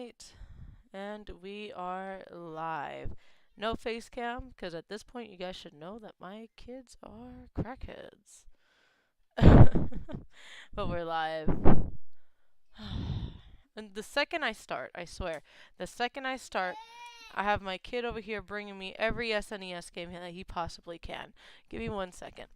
Alright, and we are live. No face cam, because at this point you guys should know that my kids are crackheads. But we're live. And the second I start, I swear, the second I start, I have my kid over here bringing me every SNES game that he possibly can. Give me 1 second.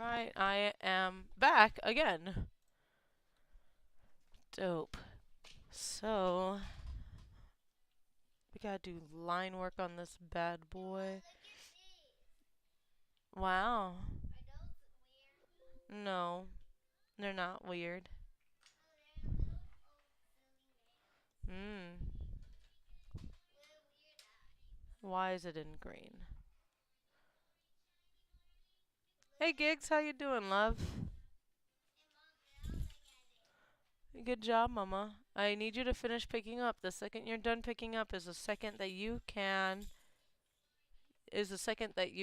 Alright, I am back again. Dope. So, we gotta do line work on this bad boy. Wow. No, they're not weird. Hmm. Why is it in green? Hey Gigs, how you doing, love? Good job, Mama. I need you to finish picking up. The second you're done picking up is the second that you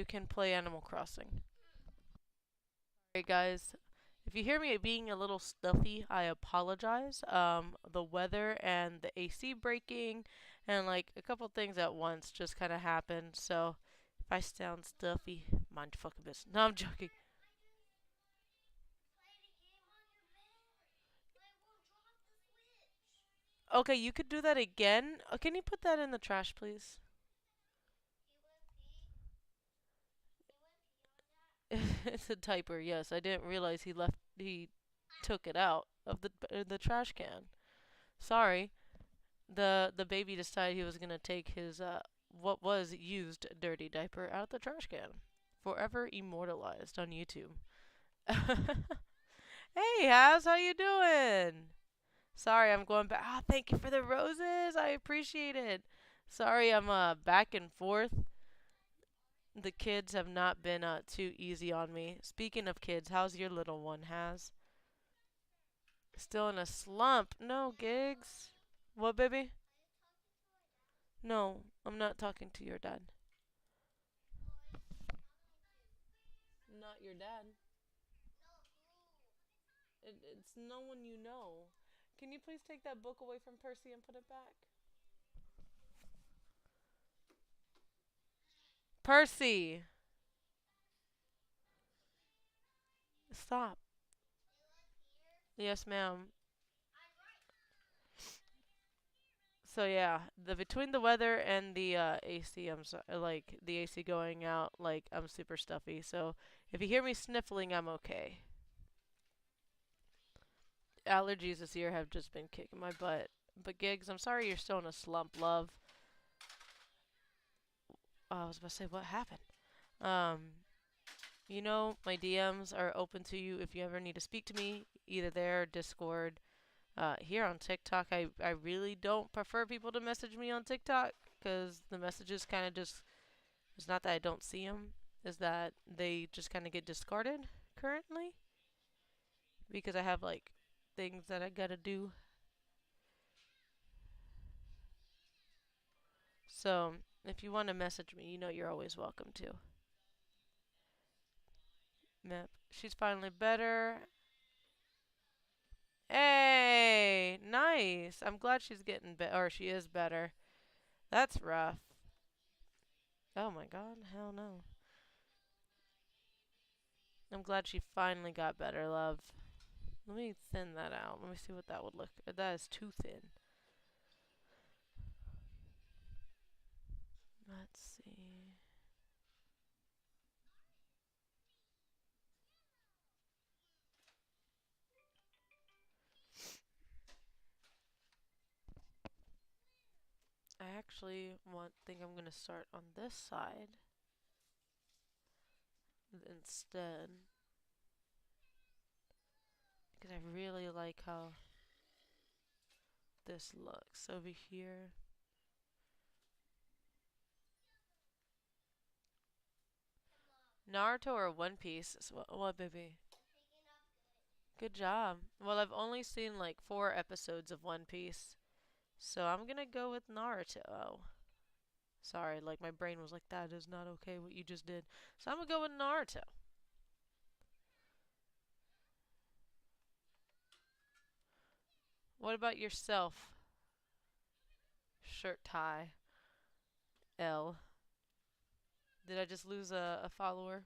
can play Animal Crossing. Hey guys, if you hear me being a little stuffy, I apologize. The weather and the AC breaking and like a couple things at once just kind of happened. So if I sound stuffy, mind your fucking business. No, I'm joking. Okay, you could do that again. Can you put that in the trash, please? It's a diaper. Yes, I didn't realize he left. He took it out of the trash can. Sorry. The baby decided he was gonna take his what was used dirty diaper out of the trash can. Forever immortalized on YouTube. Hey, Haz, how you doing? Sorry, I'm going back. Ah, thank you for the roses. I appreciate it. Sorry, I'm back and forth. The kids have not been too easy on me. Speaking of kids, how's your little one, Haz? Still in a slump. No, Gigs. What, baby? No, I'm not talking to your dad. Not your dad. It's no one you know. Can you please take that book away from Percy and put it back? Percy! Stop. Yes, ma'am. So yeah, the between the weather and the AC, like the AC going out, like I'm super stuffy. So if you hear me sniffling, I'm okay. Allergies this year have just been kicking my butt. But Gigs, I'm sorry you're still in a slump, love. Oh, I was about to say what happened. Um, you know my DMs are open to you if you ever need to speak to me, either there or Discord. Here on TikTok, I really don't prefer people to message me on TikTok because the messages kind of just, it's not that I don't see them, is that they just kind of get discarded currently because I have like things that I gotta do. So if you want to message me, you know you're always welcome to. Yep. She's finally better. Hey, nice. I'm glad she's getting better, or she is better. That's rough. Oh my god, hell no. I'm glad she finally got better, love. Let me thin that out. Let me see what that would look. That is too thin. Let's see. I actually think I'm gonna start on this side instead because I really like how this looks over here. Naruto or One Piece? What, baby? Good job. Well, I've only seen like 4 episodes of One Piece, so I'm gonna go with Naruto. Sorry, like my brain was like, that is not okay what you just did. So I'm gonna go with Naruto. What about yourself? Shirt tie. L. Did I just lose a follower?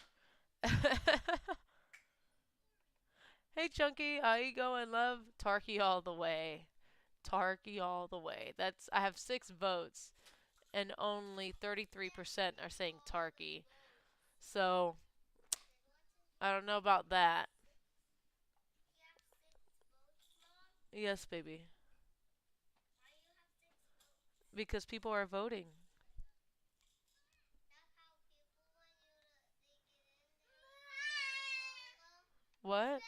Hey Chunky, how you going, love? Tarky all the way. Tarky all the way. I have 6 votes and only 33% are saying Tarky. So I don't know about that. Yes, baby. Because people are voting. What?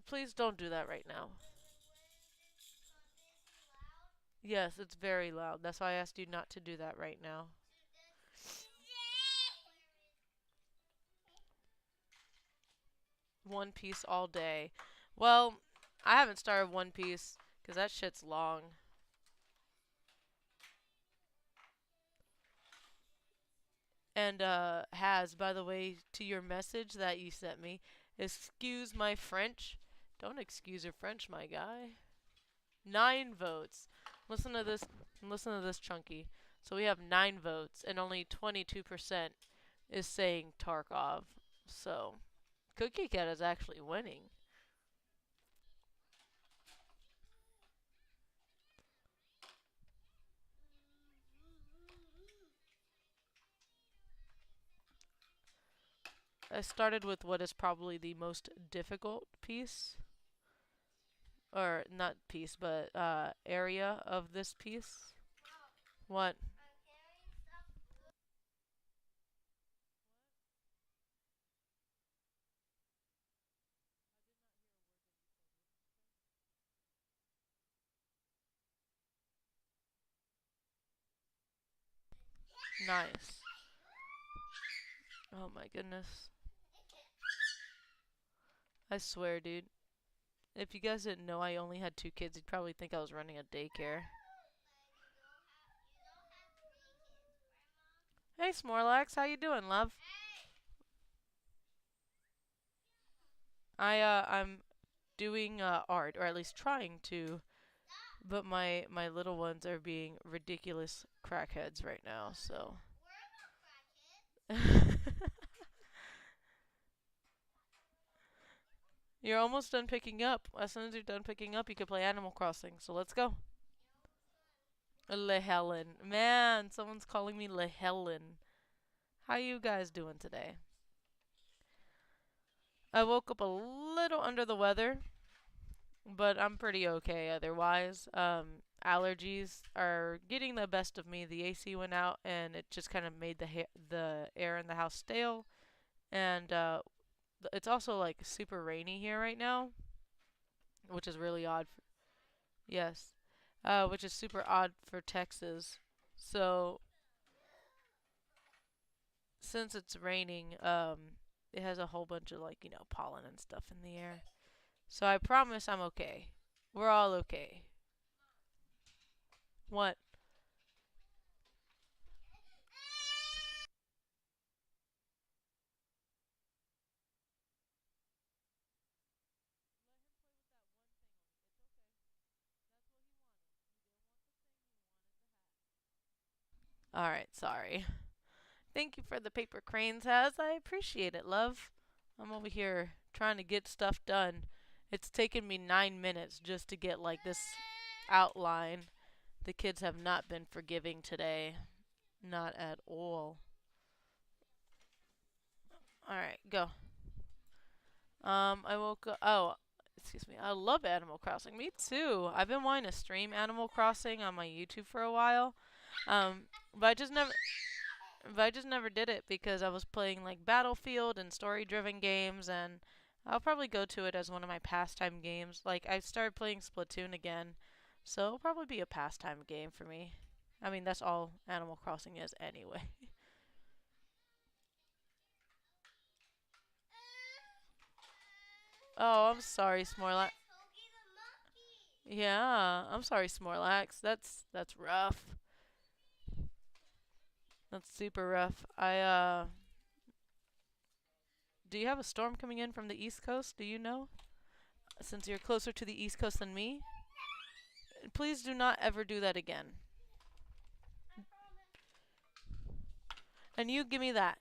Please don't do that right now. Yes, it's very loud. That's why I asked you not to do that right now. One Piece all day. Well, I haven't started One Piece because that shit's long. And has, by the way, to your message that you sent me, excuse my French. Don't excuse your French, my guy. 9 votes. Listen to this. Listen to this, Chunky. So we have 9 votes, and only 22% is saying Tarkov. So Cookie Cat is actually winning. I started with what is probably the most difficult piece, or not piece, but area of this piece. What? Nice. Oh my goodness. I swear, dude. If you guys didn't know I only had 2 kids, you'd probably think I was running a daycare. Hey, Smorlax, how you doing, love? I'm doing art, or at least trying to, but my little ones are being ridiculous crackheads right now, so. You're almost done picking up. As soon as you're done picking up, you can play Animal Crossing. So let's go. Le Helen. Man, someone's calling me Le Helen. How you guys doing today? I woke up a little under the weather, but I'm pretty okay otherwise. Allergies are getting the best of me. The AC went out, and it just kind of made the air in the house stale. And it's also like super rainy here right now, which is really odd. Yes, which is super odd for Texas. So since it's raining, it has a whole bunch of like pollen and stuff in the air. So I promise I'm okay. We're all okay. What? All right, sorry. Thank you for the paper cranes, Has. I appreciate it, love. I'm over here trying to get stuff done. It's taken me 9 minutes just to get like this outline. The kids have not been forgiving today. Not at all. Alright, go. I woke up. Oh, excuse me. I love Animal Crossing. Me too. I've been wanting to stream Animal Crossing on my YouTube for a while. Um, but I just never did it because I was playing like Battlefield and story-driven games, and I'll probably go to it as one of my pastime games. Like I started playing Splatoon again, so it'll probably be a pastime game for me. I mean, that's all Animal Crossing is anyway. Oh, I'm sorry, Smorlax. Yeah, I'm sorry, Smorlax. That's rough. That's super rough. Do you have a storm coming in from the East Coast? Do you know? Since you're closer to the East Coast than me, please do not ever do that again. And you give me that.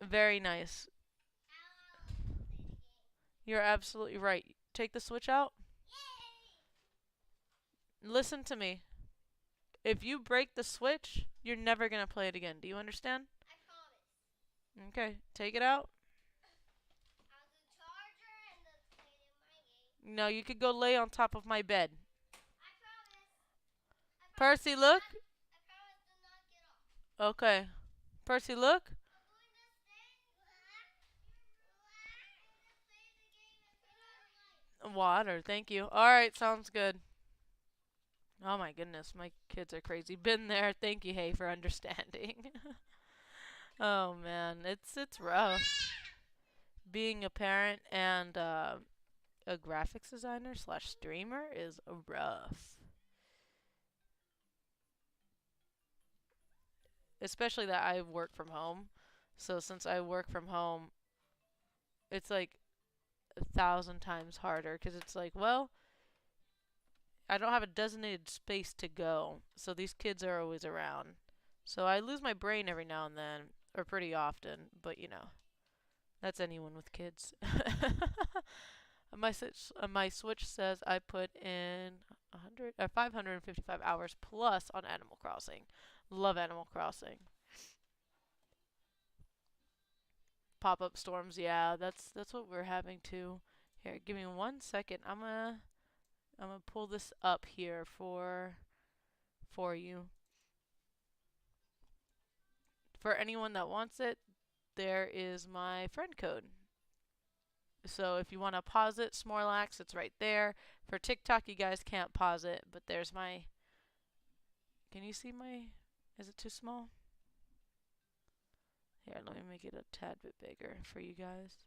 Very nice. You're absolutely right. Take the switch out. Listen to me. If you break the switch, you're never gonna play it again. Do you understand? Okay, take it out. No, you could go lay on top of my bed. Percy, look. Okay. Percy, look. Water, thank you. Alright, sounds good. Oh my goodness, my kids are crazy. Been there. Thank you, Hey, for understanding. Oh man, it's rough. Being a parent and a graphics designer slash streamer is rough. Especially that I work from home. So since I work from home, it's like 1,000 times harder because it's like, well, I don't have a designated space to go, so these kids are always around. So I lose my brain every now and then, or pretty often, but you know, that's anyone with kids. My Switch says I put in 100 or 555 hours plus on Animal Crossing. Love Animal Crossing. Pop-up storms, yeah, that's what we're having too. Here, give me 1 second. I'm gonna pull this up here for you. For anyone that wants it, there is my friend code. So if you want to pause it, Smorlax, it's right there. For TikTok, you guys can't pause it, but there's my. Can you see my? Is it too small? Here, let me make it a tad bit bigger for you guys.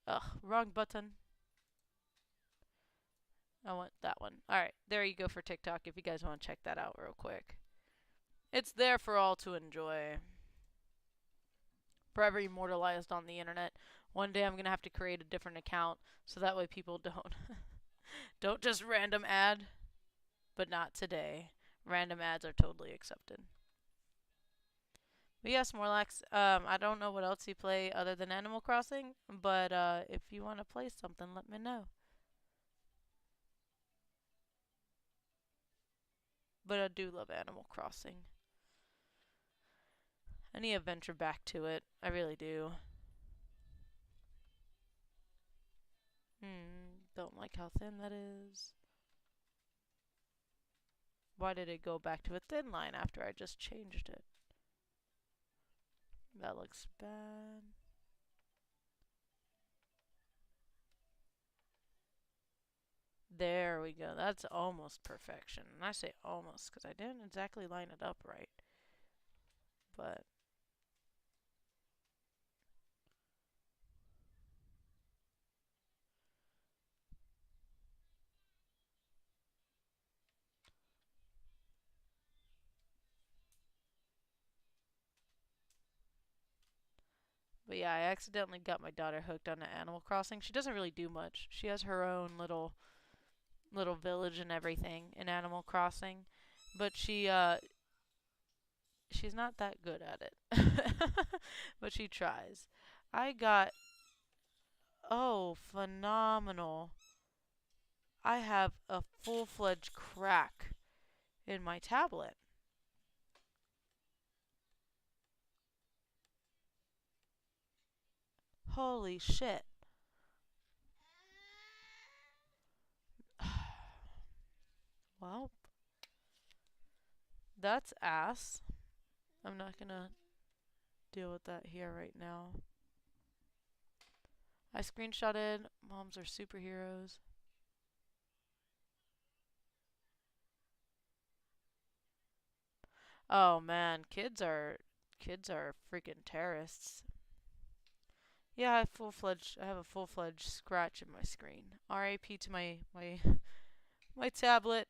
Ugh, wrong button. I want that one. Alright, there you go for TikTok if you guys want to check that out real quick. It's there for all to enjoy. Forever immortalized on the internet. One day I'm gonna have to create a different account so that way people don't just random ad, but not today. Random ads are totally accepted. But yes, Morlax, I don't know what else you play other than Animal Crossing, but if you want to play something, let me know. But I do love Animal Crossing. I need to venture back to it. I really do. Don't like how thin that is. Why did it go back to a thin line after I just changed it? That looks bad. There we go. That's almost perfection. And I say almost because I didn't exactly line it up right. But yeah, I accidentally got my daughter hooked on Animal Crossing. She doesn't really do much. She has her own little village and everything in Animal Crossing, but she's not that good at it. But she tries. I got phenomenal. I have a full-fledged crack in my tablet. Holy shit. Well, that's ass. I'm not gonna deal with that here right now. I screenshotted. Moms are superheroes. Oh man, kids are freaking terrorists. Yeah, I have a full-fledged scratch in my screen. RIP to my tablet.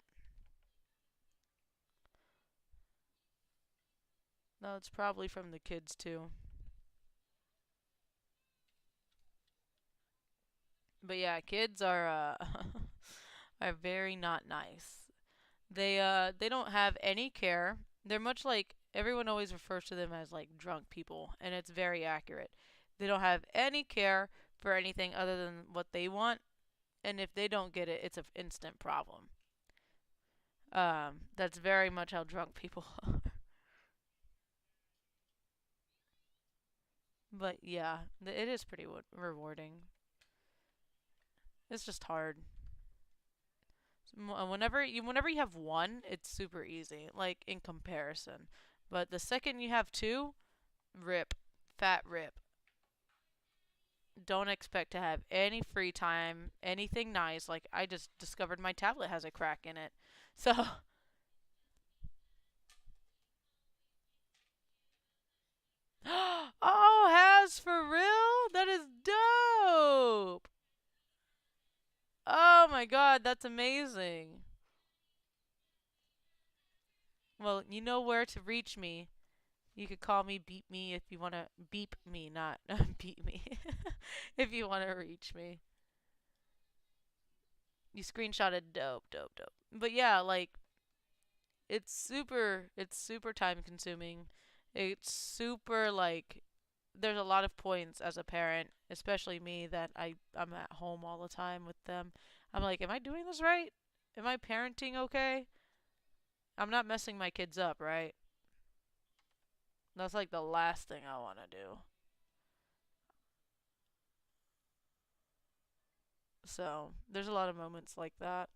No, it's probably from the kids too. But yeah, kids are are very not nice. They don't have any care. They're much like everyone always refers to them as like drunk people, and it's very accurate. They don't have any care for anything other than what they want, and if they don't get it, it's an instant problem. That's very much how drunk people are. But yeah, it is pretty rewarding. It's just hard. Whenever you have one, it's super easy, like in comparison. But the second you have two, rip, fat rip. Don't expect to have any free time, anything nice. Like I just discovered my tablet has a crack in it. So, oh, has for real? That is dope. Oh my god, that's amazing. Well, you know where to reach me. You could call me, beep me if you want to beep me, not beat me. If you want to reach me. You screenshotted dope, dope, dope. But yeah, like it's super time consuming. It's super like there's a lot of points as a parent, especially me that I'm at home all the time with them. I'm like, am I doing this right? Am I parenting okay? I'm not messing my kids up, right? That's like the last thing I want to do. So, there's a lot of moments like that.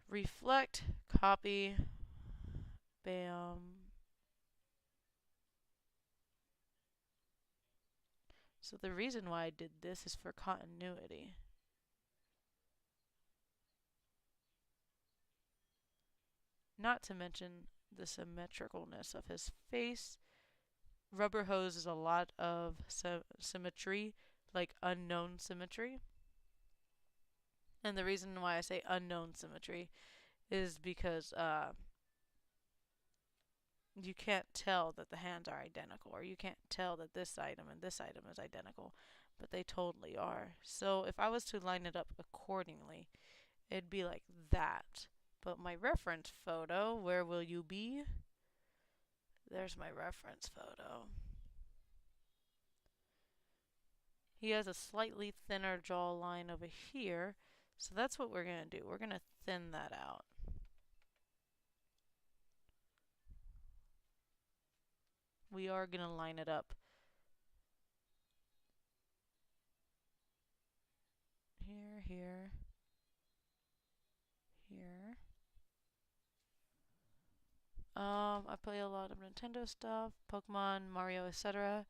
Reflect, copy, bam. So the reason why I did this is for continuity. Not to mention the symmetricalness of his face. Rubber Hose is a lot of symmetry, like unknown symmetry. And the reason why I say unknown symmetry is because you can't tell that the hands are identical, or you can't tell that this item and this item is identical, but they totally are. So if I was to line it up accordingly, it'd be like that. But my reference photo, where will you be? There's my reference photo. He has a slightly thinner jawline over here, so that's what we're going to do. We're going to thin that out. We are going to line it up here, here, here. I play a lot of Nintendo stuff, Pokemon, Mario, etc.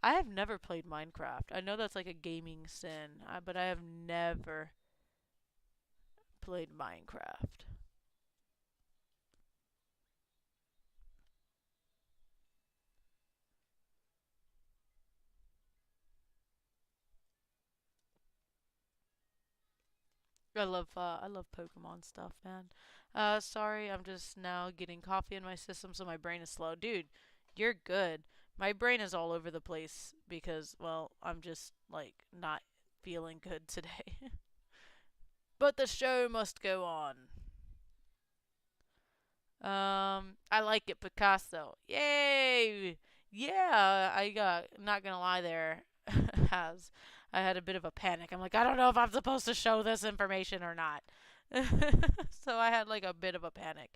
I have never played Minecraft. I know that's like a gaming sin, but I have never played Minecraft. I love Pokemon stuff, man. Sorry, I'm just now getting coffee in my system, so my brain is slow. Dude, you're good. My brain is all over the place because, well, I'm just like not feeling good today. But the show must go on. I like it, Picasso. Yay! Yeah, I got not gonna lie there. Has I had a bit of a panic. I'm like, I don't know if I'm supposed to show this information or not. So I had like a bit of a panic.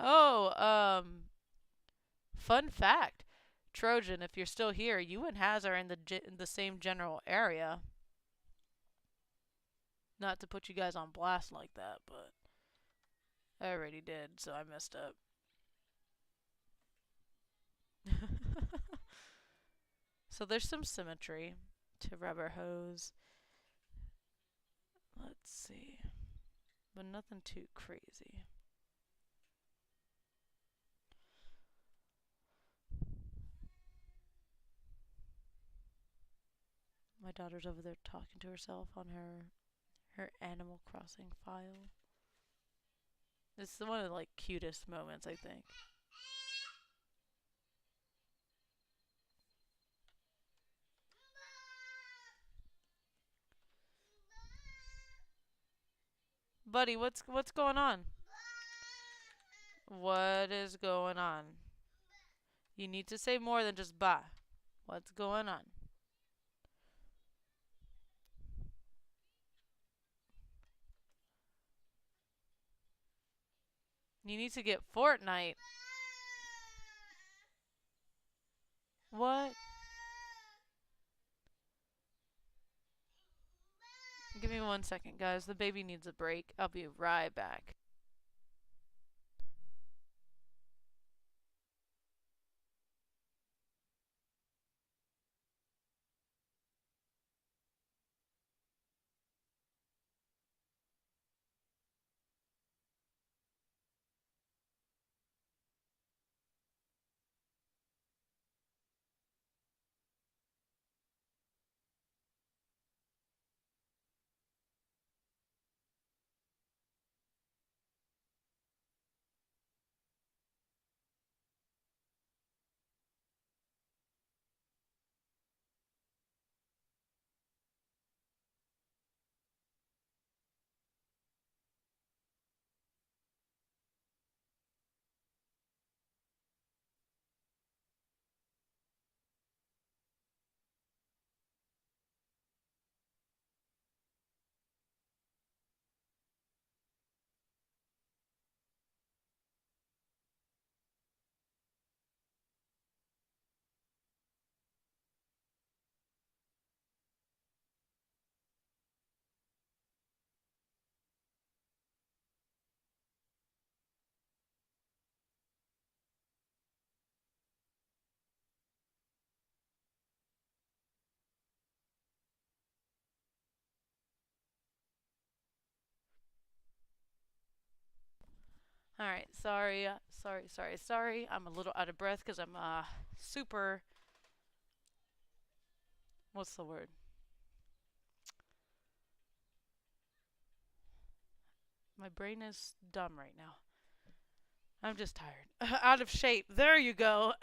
Oh, fun fact. Trojan, if you're still here, you and Haz are in the same general area. Not to put you guys on blast like that, but I already did, so I messed up. So there's some symmetry to rubber hose. Let's see. But nothing too crazy. My daughter's over there talking to herself on her Animal Crossing file. It's one of the like cutest moments, I think. Buddy, what's going on? What is going on? You need to say more than just ba. What's going on? You need to get Fortnite. What? Give me 1 second, guys. The baby needs a break. I'll be right back. Alright, sorry. I'm a little out of breath because I'm super. What's the word? My brain is dumb right now. I'm just tired. Out of shape. There you go.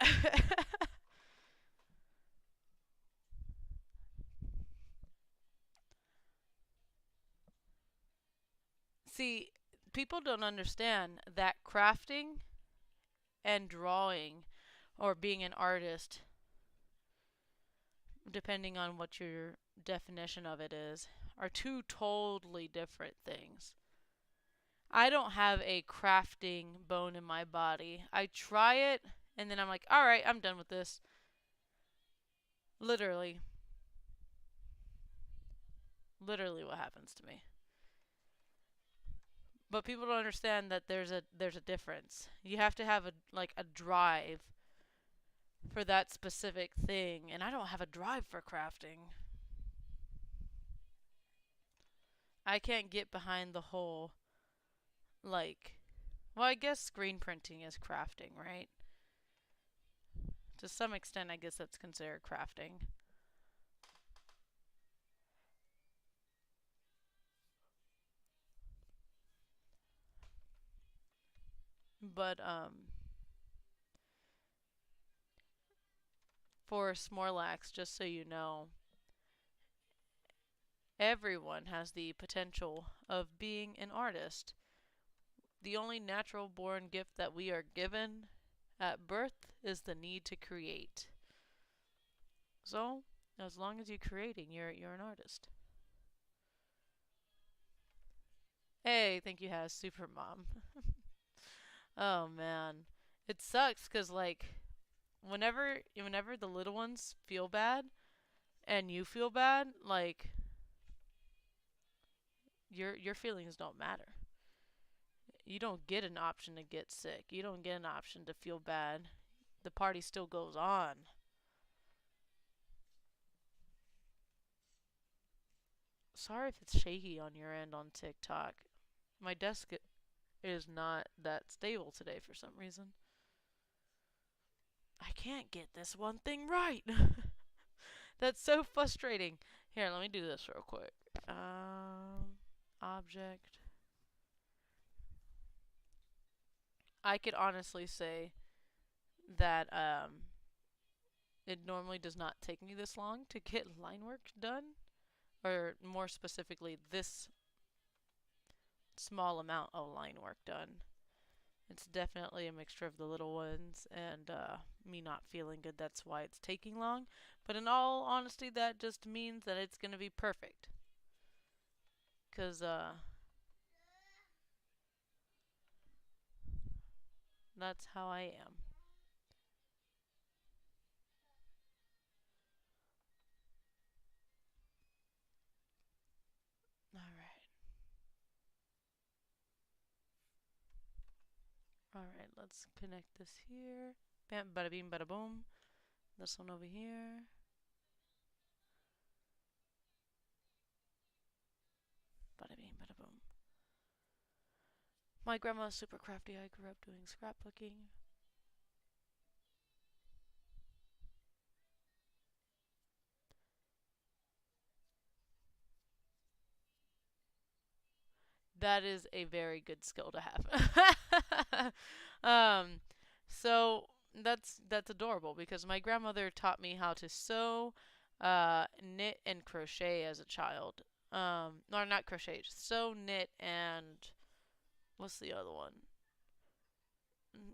See, people don't understand that crafting and drawing or being an artist, depending on what your definition of it is, are two totally different things. I don't have a crafting bone in my body. I try it and then I'm like, alright, I'm done with this. Literally. Literally what happens to me. But people don't understand that there's a difference. You have to have a drive for that specific thing, and I don't have a drive for crafting. I can't get behind the whole like well, I guess screen printing is crafting, right? To some extent, I guess that's considered crafting. But for Snorlax, just so you know, everyone has the potential of being an artist. The only natural born gift that we are given at birth is the need to create. So, as long as you're creating, you're an artist. Hey, thank you, has Super Mom. Oh man, it sucks because like whenever the little ones feel bad and you feel bad, like your feelings don't matter. You don't get an option to get sick. You don't get an option to feel bad. The party still goes on. Sorry if it's shaky on your end on TikTok. My desk is not that stable today for some reason. I can't get this one thing right. That's so frustrating. Here, let me do this real quick. Object. I could honestly say that it normally does not take me this long to get line work done, or more specifically, this small amount of line work done. It's definitely a mixture of the little ones and me not feeling good. That's why it's taking long. But in all honesty, that just means that it's going to be perfect. Because that's how I am. Alright. Alright, let's connect this here. Bam, bada beam, bada boom. This one over here. Bada beam, bada boom. My grandma's super crafty. I grew up doing scrapbooking. That is a very good skill to have. um, so that's adorable because my grandmother taught me how to sew, knit, and crochet as a child. Or not crochet, sew, knit, and what's the other one?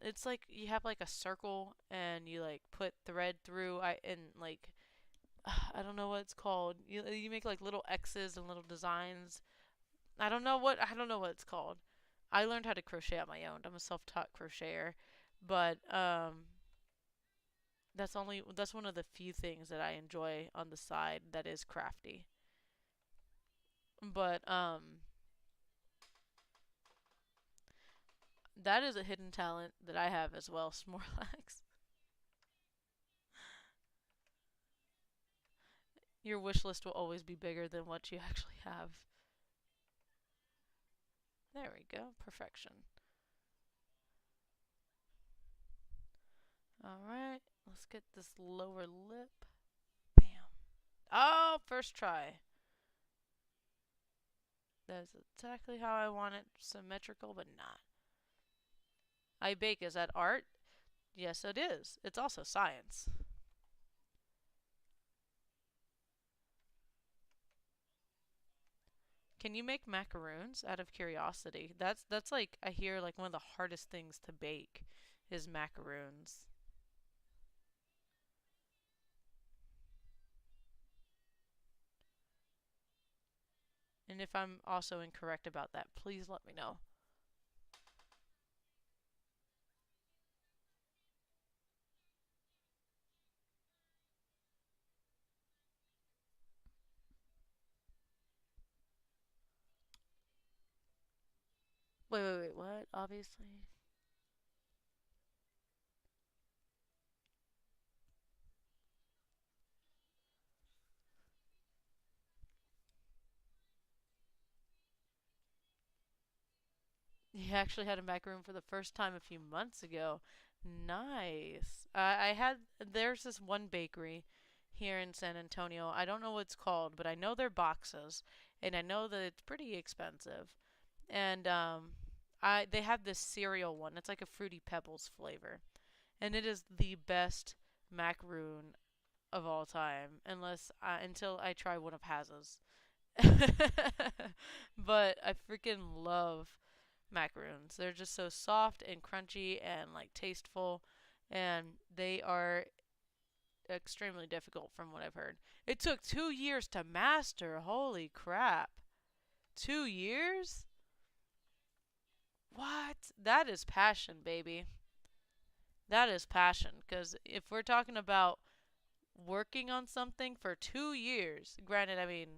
It's like you have like a circle and you like put thread through. I don't know what it's called. You make like little X's and little designs. I don't know what it's called. I learned how to crochet on my own. I'm a self-taught crocheter, but that's one of the few things that I enjoy on the side that is crafty. But that is a hidden talent that I have as well, Snorlax. Your wish list will always be bigger than what you actually have. There we go. Perfection. Alright, let's get this lower lip. Bam. Oh, first try. That's exactly how I want it. Symmetrical, but not. I bake. Is that art? Yes, it is. It's also science. Can you make macaroons out of curiosity? That's like I hear like one of the hardest things to bake is macaroons. And if I'm also incorrect about that, please let me know. Wait, what? Obviously. You actually had a macaroon for the first time a few months ago. Nice. There's this one bakery here in San Antonio. I don't know what it's called, but I know they're boxes, and I know that it's pretty expensive. And they have this cereal one. It's like a Fruity Pebbles flavor, and it is the best macaroon of all time, until I try one of Haz's. But I freaking love macaroons. They're just so soft and crunchy and like tasteful, and they are extremely difficult from what I've heard. It took 2 years to master. Holy crap. 2 years? What? That is passion, baby. That is passion. Because if we're talking about working on something for 2 years, granted, I mean,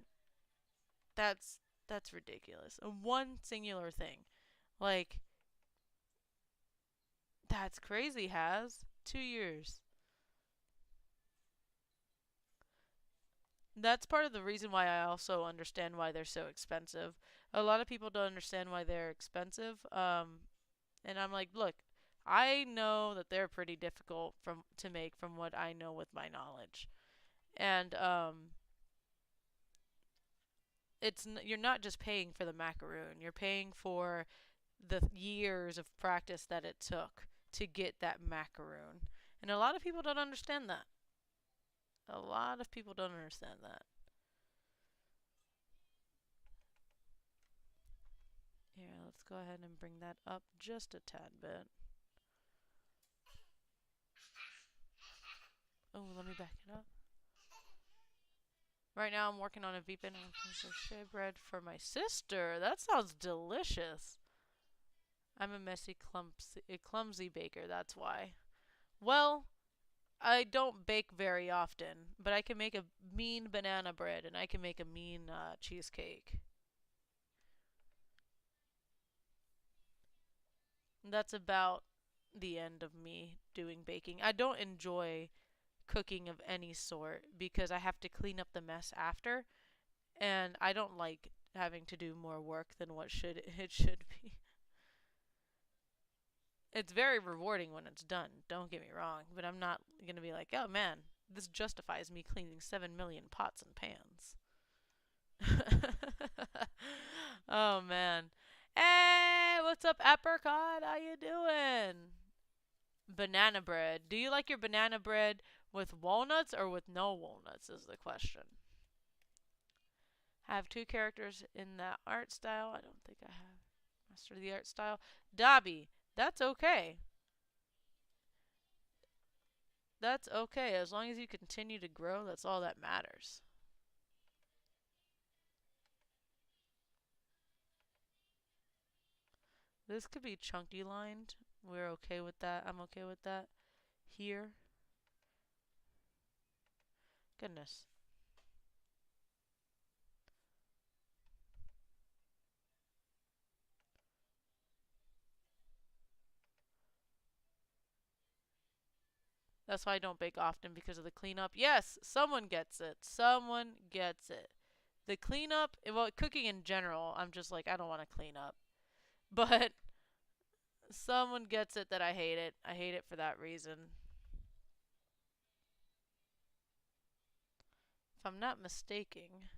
that's That's ridiculous. One singular thing. Like, that's crazy, Has. 2 years. That's part of the reason why I also understand why they're so expensive. A lot of people don't understand why they're expensive. And I'm like, look, I know that they're pretty difficult from to make from what I know with my knowledge. And you're not just paying for the macaroon. You're paying for the years of practice that it took to get that macaroon. And a lot of people don't understand that. A lot of people don't understand that. Here, let's go ahead and bring that up just a tad bit. Oh, let me back it up. Right now I'm working on a vegan shea bread for my sister. That sounds delicious. I'm a messy, clumsy baker, that's why. Well, I don't bake very often, but I can make a mean banana bread and I can make a mean cheesecake. That's about the end of me doing baking. I don't enjoy cooking of any sort because I have to clean up the mess after, and I don't like having to do more work than what should it should be. It's very rewarding when it's done, don't get me wrong, but I'm not going to be like, "Oh man, this justifies me cleaning 7 million pots and pans." Oh man. Hey, what's up, apricot? How you doing? Banana bread. Do you like your banana bread with walnuts or with no walnuts is the question. I have two characters in that art style. I don't think I have mastered the art style. Dobby, that's okay. That's okay. As long as you continue to grow, that's all that matters. This could be chunky lined. We're okay with that. I'm okay with that. Here. Goodness. That's why I don't bake often because of the cleanup. Yes, someone gets it. Someone gets it. The cleanup, well, cooking in general, I'm just like, I don't want to clean up. But someone gets it that I hate it. I hate it for that reason. If I'm not mistaken,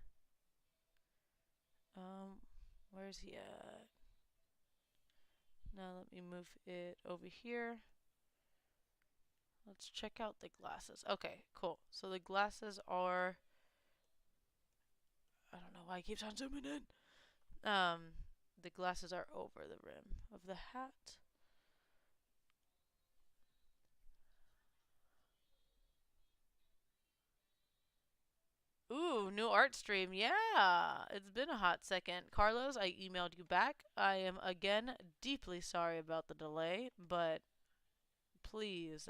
um, where's he at? Now let me move it over here. Let's check out the glasses. Okay, cool. So the glasses are, I don't know why it keeps on zooming in. The glasses are over the rim of the hat. Ooh, new art stream. Yeah, it's been a hot second. Carlos, I emailed you back. I am again deeply sorry about the delay, but please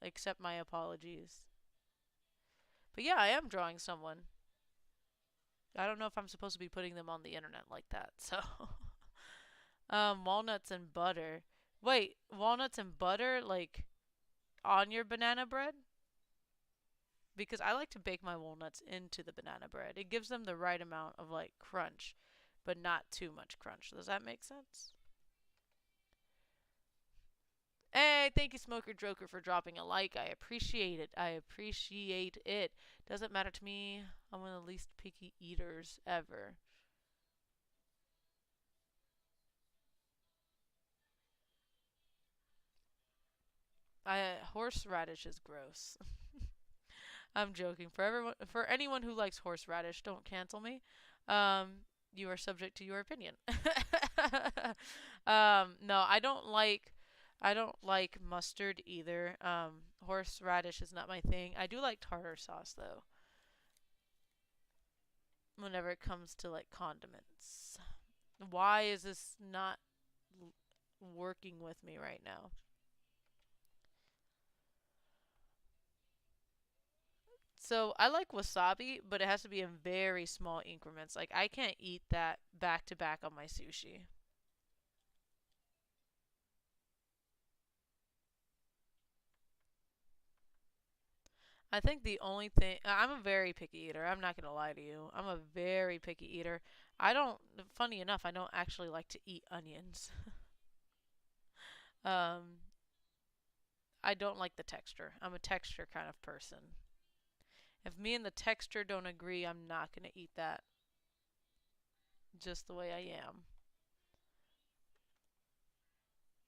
accept my apologies. But yeah, I am drawing someone. I don't know if I'm supposed to be putting them on the internet like that. So, walnuts and butter. Wait, walnuts and butter like on your banana bread? Because I like to bake my walnuts into the banana bread. It gives them the right amount of like crunch, but not too much crunch. Does that make sense? Hey, thank you, Smoker Joker, for dropping a like. I appreciate it. I appreciate it. Doesn't matter to me. I'm one of the least picky eaters ever. Horseradish is gross. I'm joking. For anyone who likes horseradish, don't cancel me. You are subject to your opinion. No, I don't like mustard either. Horseradish is not my thing. I do like tartar sauce though. Whenever it comes to like condiments. Why is this not working with me right now? So I like wasabi, but it has to be in very small increments. Like I can't eat that back to back on my sushi. I think the only thing I'm a very picky eater. I'm not gonna lie to you. I'm a very picky eater. I don't. Funny enough, I don't actually like to eat onions. um, I don't like the texture. I'm a texture kind of person. If me and the texture don't agree, I'm not gonna eat that. Just the way I am.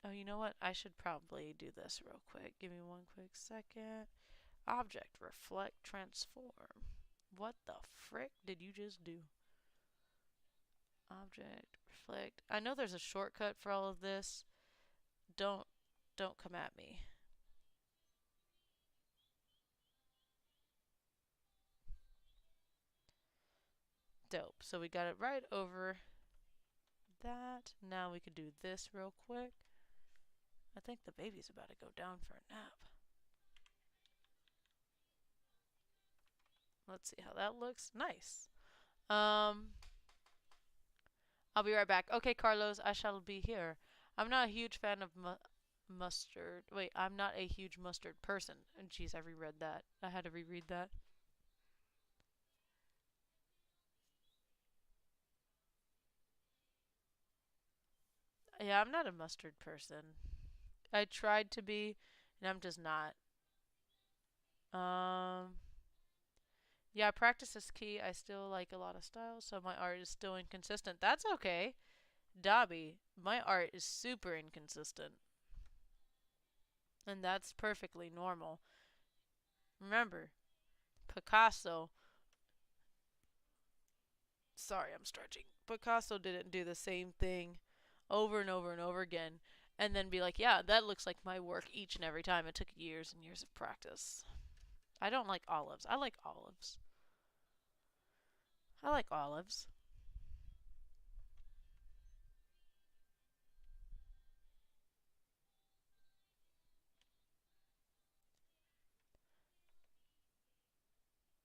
Oh, you know what? I should probably do this real quick. Give me one quick second. Object, reflect, transform. What the frick did you just do? Object, reflect. I know there's a shortcut for all of this. Don't don't come at me. Dope. So we got it right over that. Now we could do this real quick. I think the baby's about to go down for a nap. Let's see how that looks. Nice. Um, I'll be right back. Okay, Carlos, I shall be here. I'm not a huge fan of mustard. Wait, I'm not a huge mustard person. And jeez, I reread that. I had to reread that. Yeah, I'm not a mustard person. I tried to be, and I'm just not. Um, yeah, practice is key. I still like a lot of styles, so my art is still inconsistent. That's okay. Dobby, my art is super inconsistent, and that's perfectly normal. Remember, Picasso, sorry, I'm stretching. Picasso didn't do the same thing over and over and over again and then be like, yeah, that looks like my work each and every time. It took years and years of practice. I don't like olives. I like olives. I like olives.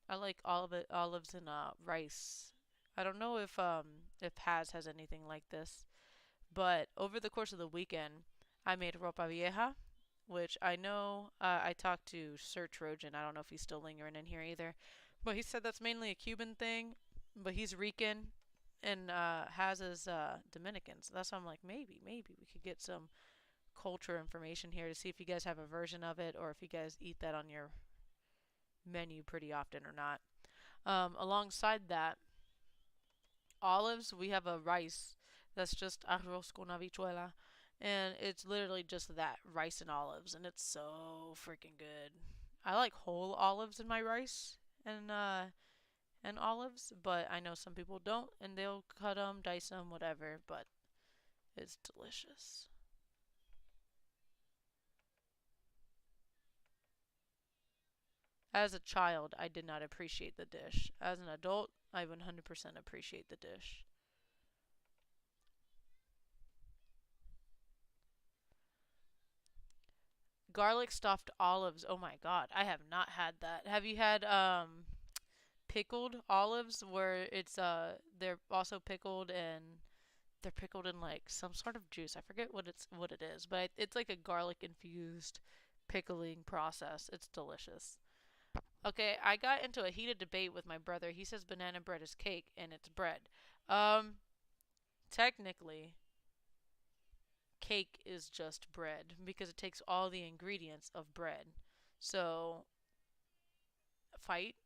I like olives and rice. I don't know if has anything like this, but over the course of the weekend, I made ropa vieja, which I know I talked to Sir Trojan. I don't know if he's still lingering in here either, but he said that's mainly a Cuban thing, but he's Rican and has his Dominican. So that's why I'm like, maybe we could get some culture information here to see if you guys have a version of it or if you guys eat that on your menu pretty often or not. Alongside that, olives, we have a rice that's just arroz con habichuela. And it's literally just that rice and olives, and it's so freaking good. I like whole olives in my rice and olives, but I know some people don't, and they'll cut them, dice them, whatever. But it's delicious. As a child, I did not appreciate the dish. As an adult, I 100% appreciate the dish. Garlic stuffed olives. Oh my god, I have not had that. Have you had pickled olives where it's they're also pickled and they're pickled in like some sort of juice. I forget what it is, but it's like a garlic infused pickling process. It's delicious. Okay, I got into a heated debate with my brother. He says banana bread is cake and it's bread. Um technically cake is just bread because it takes all the ingredients of bread. So, fight.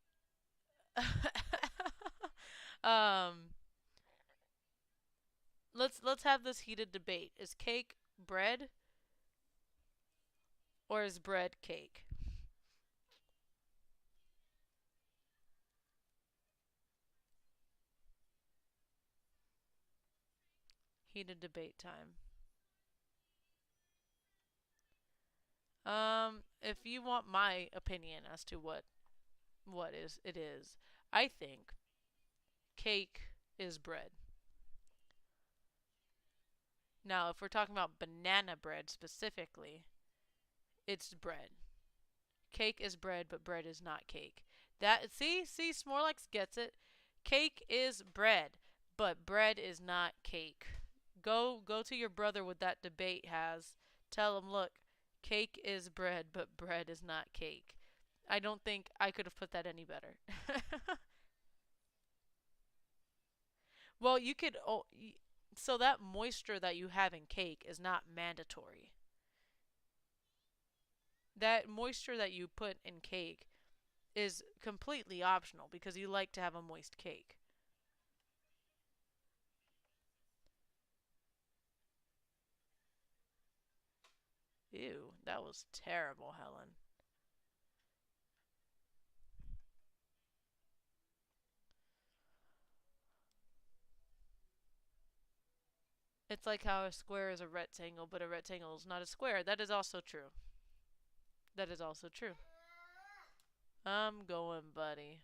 um, let's have this heated debate. Is cake bread or is bread cake? Heated debate time. If you want my opinion as to what is it is, I think cake is bread. Now, if we're talking about banana bread specifically, it's bread. Cake is bread, but bread is not cake. See, Snorlax gets it. Cake is bread, but bread is not cake. Go to your brother with that debate has. Tell him, look, cake is bread, but bread is not cake. I don't think I could have put that any better. Well, you could. So that moisture that you have in cake is not mandatory. That moisture that you put in cake is completely optional because you like to have a moist cake. Ew, that was terrible, Helen. It's like how a square is a rectangle, but a rectangle is not a square. That is also true. That is also true. I'm going, buddy.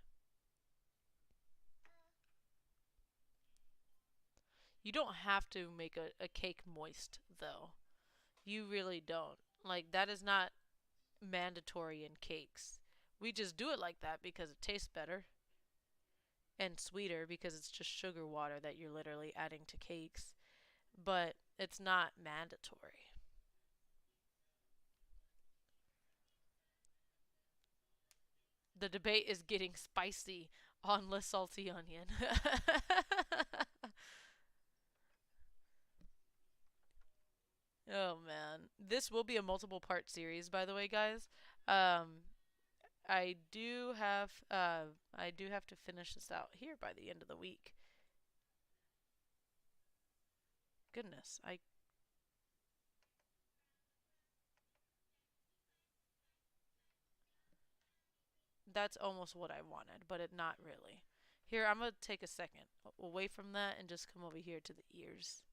You don't have to make a cake moist, though. You really don't. Like, that is not mandatory in cakes. We just do it like that because it tastes better and sweeter because it's just sugar water that you're literally adding to cakes. But it's not mandatory. The debate is getting spicy on LeSaltyOnion. Oh man, this will be a multiple part series, by the way, guys. Um, I do have to finish this out here by the end of the week. Goodness, I that's almost what I wanted, but it not really. Here, I'm gonna take a second away from that and just come over here to the ears.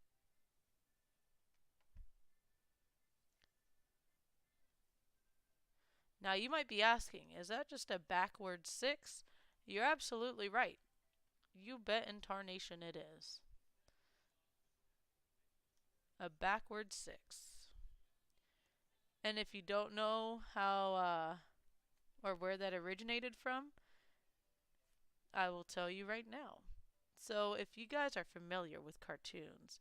Now you might be asking, is that just a backward six? You're absolutely right. You bet in tarnation it is. A backward six. And if you don't know how or where that originated from, I will tell you right now. So, if you guys are familiar with cartoons,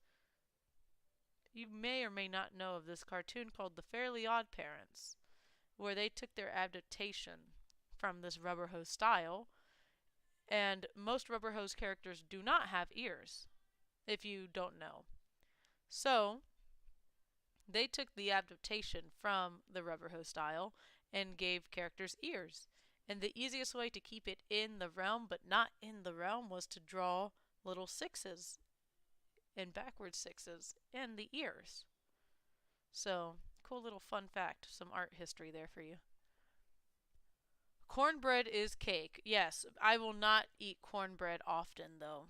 you may or may not know of this cartoon called The Fairly Odd Parents, where they took their adaptation from this rubber hose style, and most rubber hose characters do not have ears, if you don't know. So, they took the adaptation from the rubber hose style and gave characters ears. And the easiest way to keep it in the realm but not in the realm was to draw little sixes and backward sixes in the ears. So, cool little fun fact, some art history there for you. Cornbread is cake. Yes, I will not eat cornbread often though.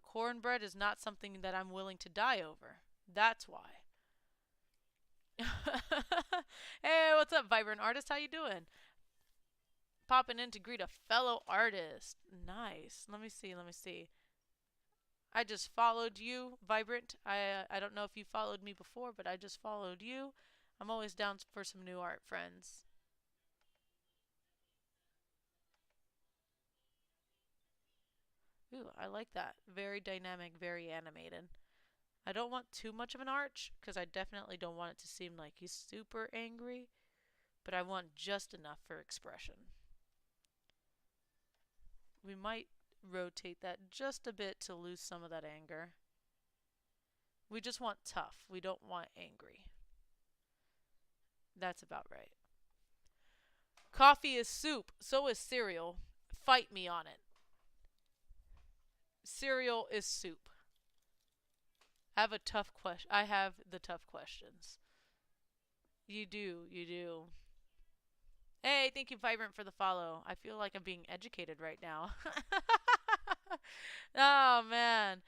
Cornbread is not something that I'm willing to die over. That's why. Hey, what's up, Vibrant Artist? How you doing? Popping in to greet a fellow artist. Nice. Let me see. Let me see. I just followed you, Vibrant. I don't know if you followed me before, but I just followed you. I'm always down for some new art, friends. Ooh, I like that. Very dynamic, very animated. I don't want too much of an arch, because I definitely don't want it to seem like he's super angry, but I want just enough for expression. We might rotate that just a bit to lose some of that anger. We just want tough. We don't want angry. That's about right. Coffee is soup. So is cereal. Fight me on it. Cereal is soup. I have a tough question. I have the tough questions. You do. You do. Hey, thank you, Vibrant, for the follow. I feel like I'm being educated right now. Oh, man.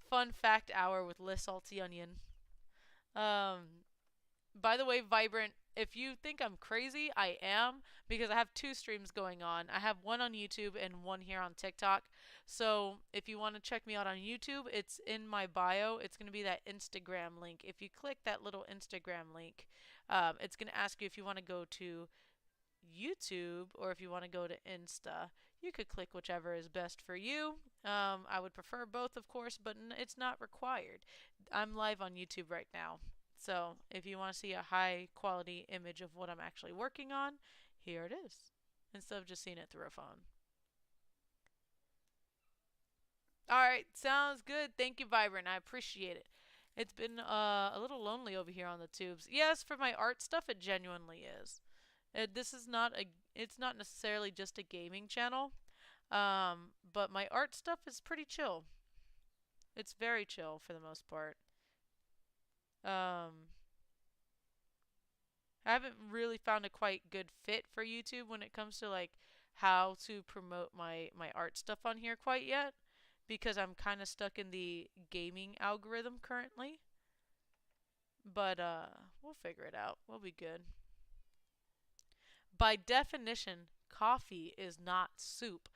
Fun fact hour with LeSaltyOnion. Um, by the way, Vibrant, if you think I'm crazy, I am because I have two streams going on. I have one on YouTube and one here on TikTok. So if you want to check me out on YouTube, it's in my bio. It's going to be that Instagram link. If you click that little Instagram link, it's going to ask you if you want to go to YouTube, or if you want to go to Insta, you could click whichever is best for you. I would prefer both, of course, but it's not required. I'm live on YouTube right now. So if you want to see a high quality image of what I'm actually working on, here it is. Instead of just seeing it through a phone. Alright, sounds good. Thank you, Vibrant. I appreciate it. It's been a little lonely over here on the tubes. Yes, for my art stuff, it genuinely is. This is not a. It's not necessarily just a gaming channel, but my art stuff is pretty chill. It's very chill for the most part. Um, I haven't really found a quite good fit for YouTube when it comes to like how to promote my art stuff on here quite yet, because I'm kind of stuck in the gaming algorithm currently. But we'll figure it out. We'll be good. By definition, coffee is not soup,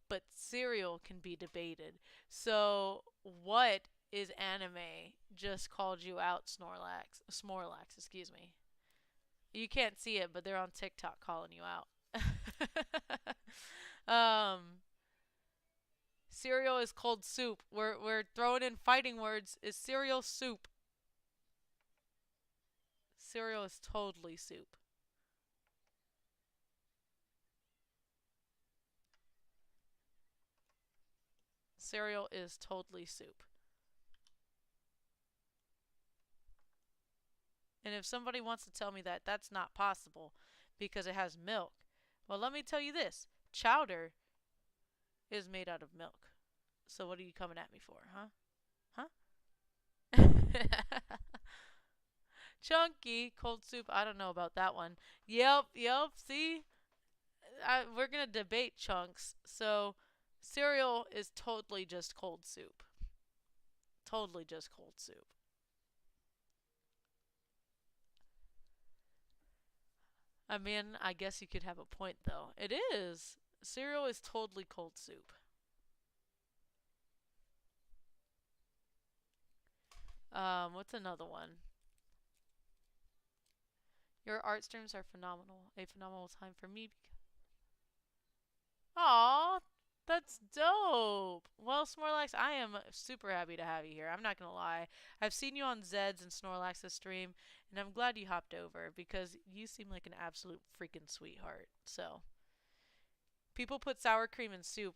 but cereal can be debated. So, what is anime? Just called you out, Snorlax. Smorlax, excuse me. You can't see it, but they're on TikTok calling you out. um, cereal is cold soup. We're throwing in fighting words. Is cereal soup? Cereal is totally soup. Cereal is totally soup. And if somebody wants to tell me that that's not possible because it has milk, well, let me tell you this: chowder is made out of milk. So what are you coming at me for, huh? Huh? Chunky cold soup. I don't know about that one. Yep. See, we're gonna debate chunks. So cereal is totally just cold soup. Totally just cold soup. I mean, I guess you could have a point though. It is. Cereal is totally cold soup. What's another one? Your art streams are phenomenal. A phenomenal time for me. Aw, that's dope. Well, Snorlax, I am super happy to have you here. I'm not gonna lie. I've seen you on Zed's and Snorlax's stream, and I'm glad you hopped over because you seem like an absolute freaking sweetheart. So, people put sour cream in soup.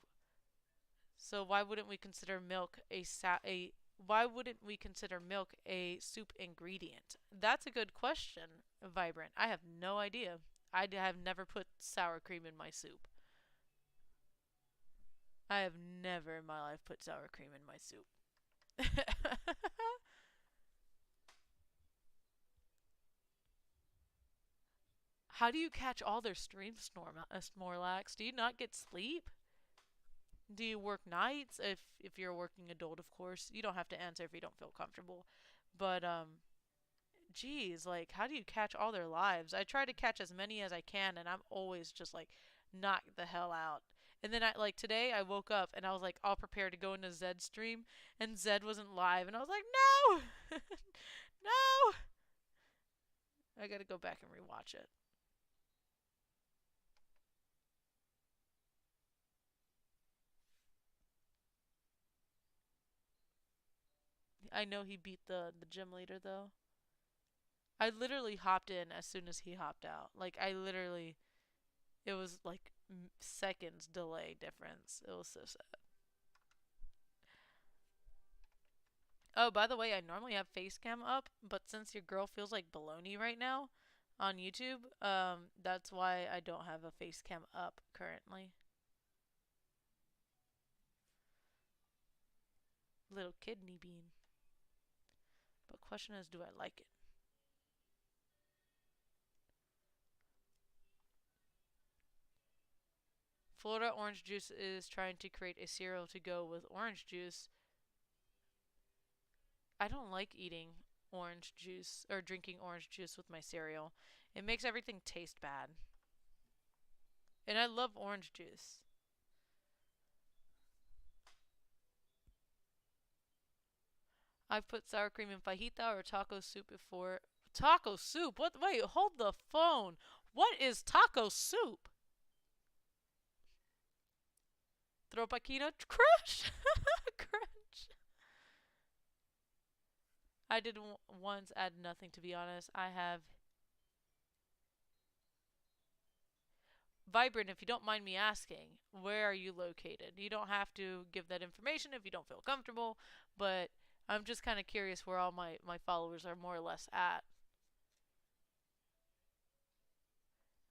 So why wouldn't we consider milk a why wouldn't we consider milk a soup ingredient? That's a good question, Vibrant. I have no idea. I have never put sour cream in my soup. I have never in my life put sour cream in my soup. How do you catch all their streams, Snorlax? Do you not get sleep? Do you work nights? If you're a working adult, of course. You don't have to answer if you don't feel comfortable. But geez, like how do you catch all their lives? I try to catch as many as I can, and I'm always just like knocked the hell out. And then I like today I woke up and I was like all prepared to go into Zed's stream, and Zed wasn't live, and I was like, no, no. I gotta go back and rewatch it. I know he beat the gym leader though. I literally hopped in as soon as he hopped out. Like I literally, it was like seconds delay difference. It was so sad. Oh, by the way, I normally have face cam up, but since your girl feels like baloney right now on YouTube, that's why I don't have a face cam up currently. Little kidney bean. But question is, do I like it? Florida Orange Juice is trying to create a cereal to go with orange juice. I don't like eating orange juice or drinking orange juice with my cereal. It makes everything taste bad. And I love orange juice. I've put sour cream in fajita or taco soup before. Taco soup? What? Wait, hold the phone. What is taco soup? Tropaquino crush. Crunch. I did once add nothing, to be honest. I have Vibrant, if you don't mind me asking, where are you located? You don't have to give that information if you don't feel comfortable, but I'm just kind of curious where all my followers are more or less at.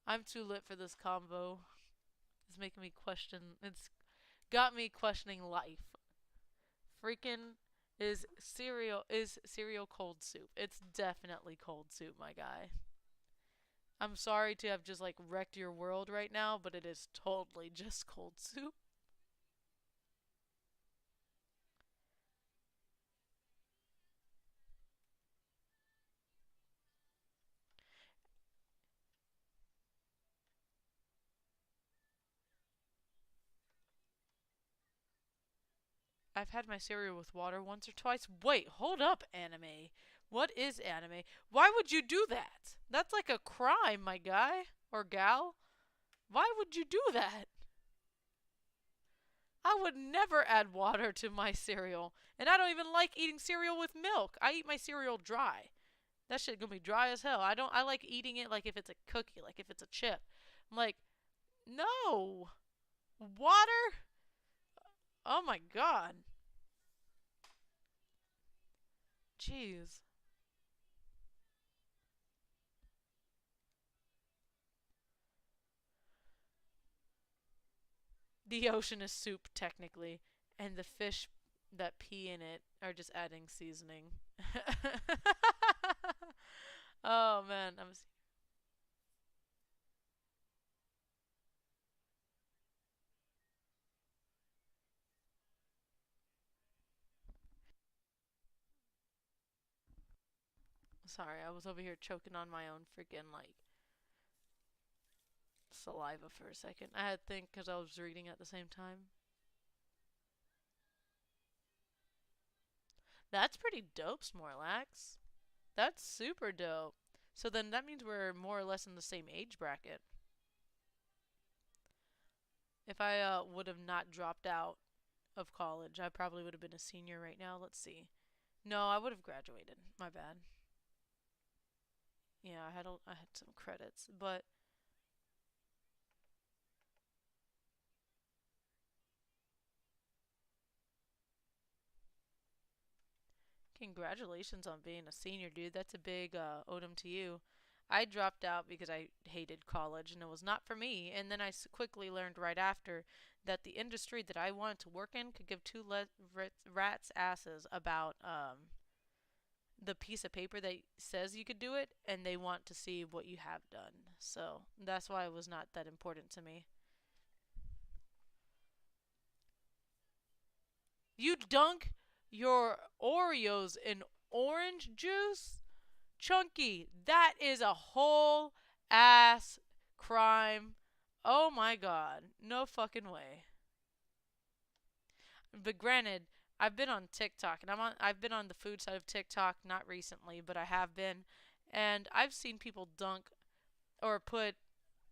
I'm too lit for this combo. It's making me question. It's got me questioning life. Freaking is cereal cold soup. It's definitely cold soup, my guy. I'm sorry to have just like wrecked your world right now, but it is totally just cold soup. I've had my cereal with water once or twice. Wait, hold up, anime. What is anime? Why would you do that? That's like a crime, my guy or gal. Why would you do that? I would never add water to my cereal. And I don't even like eating cereal with milk. I eat my cereal dry. That shit gonna be dry as hell. I like eating it like if it's a cookie, like if it's a chip. I'm like, no. Water? Oh my god. Jeez. The ocean is soup, technically. And the fish that pee in it are just adding seasoning. Oh man, I'm sorry. I was over here choking on my own freaking like saliva for a second. I had to think because I was reading at the same time. That's pretty dope, Snorlax. That's super dope. So then that means we're more or less in the same age bracket. If I would have not dropped out of college, I probably would have been a senior right now. Let's see. No, I would have graduated. My bad. Yeah, I had some credits, but congratulations on being a senior, dude. That's a big odom to you. I dropped out because I hated college and it was not for me. And then quickly learned right after that the industry that I wanted to work in could give two rats' asses about the piece of paper that says you could do it, and they want to see what you have done. So that's why it was not that important to me. You dunk your Oreos in orange juice? Chunky, that is a whole ass crime. Oh my god. No fucking way. But granted, I've been on TikTok and I've been on the food side of TikTok not recently, but I have been, and I've seen people dunk or put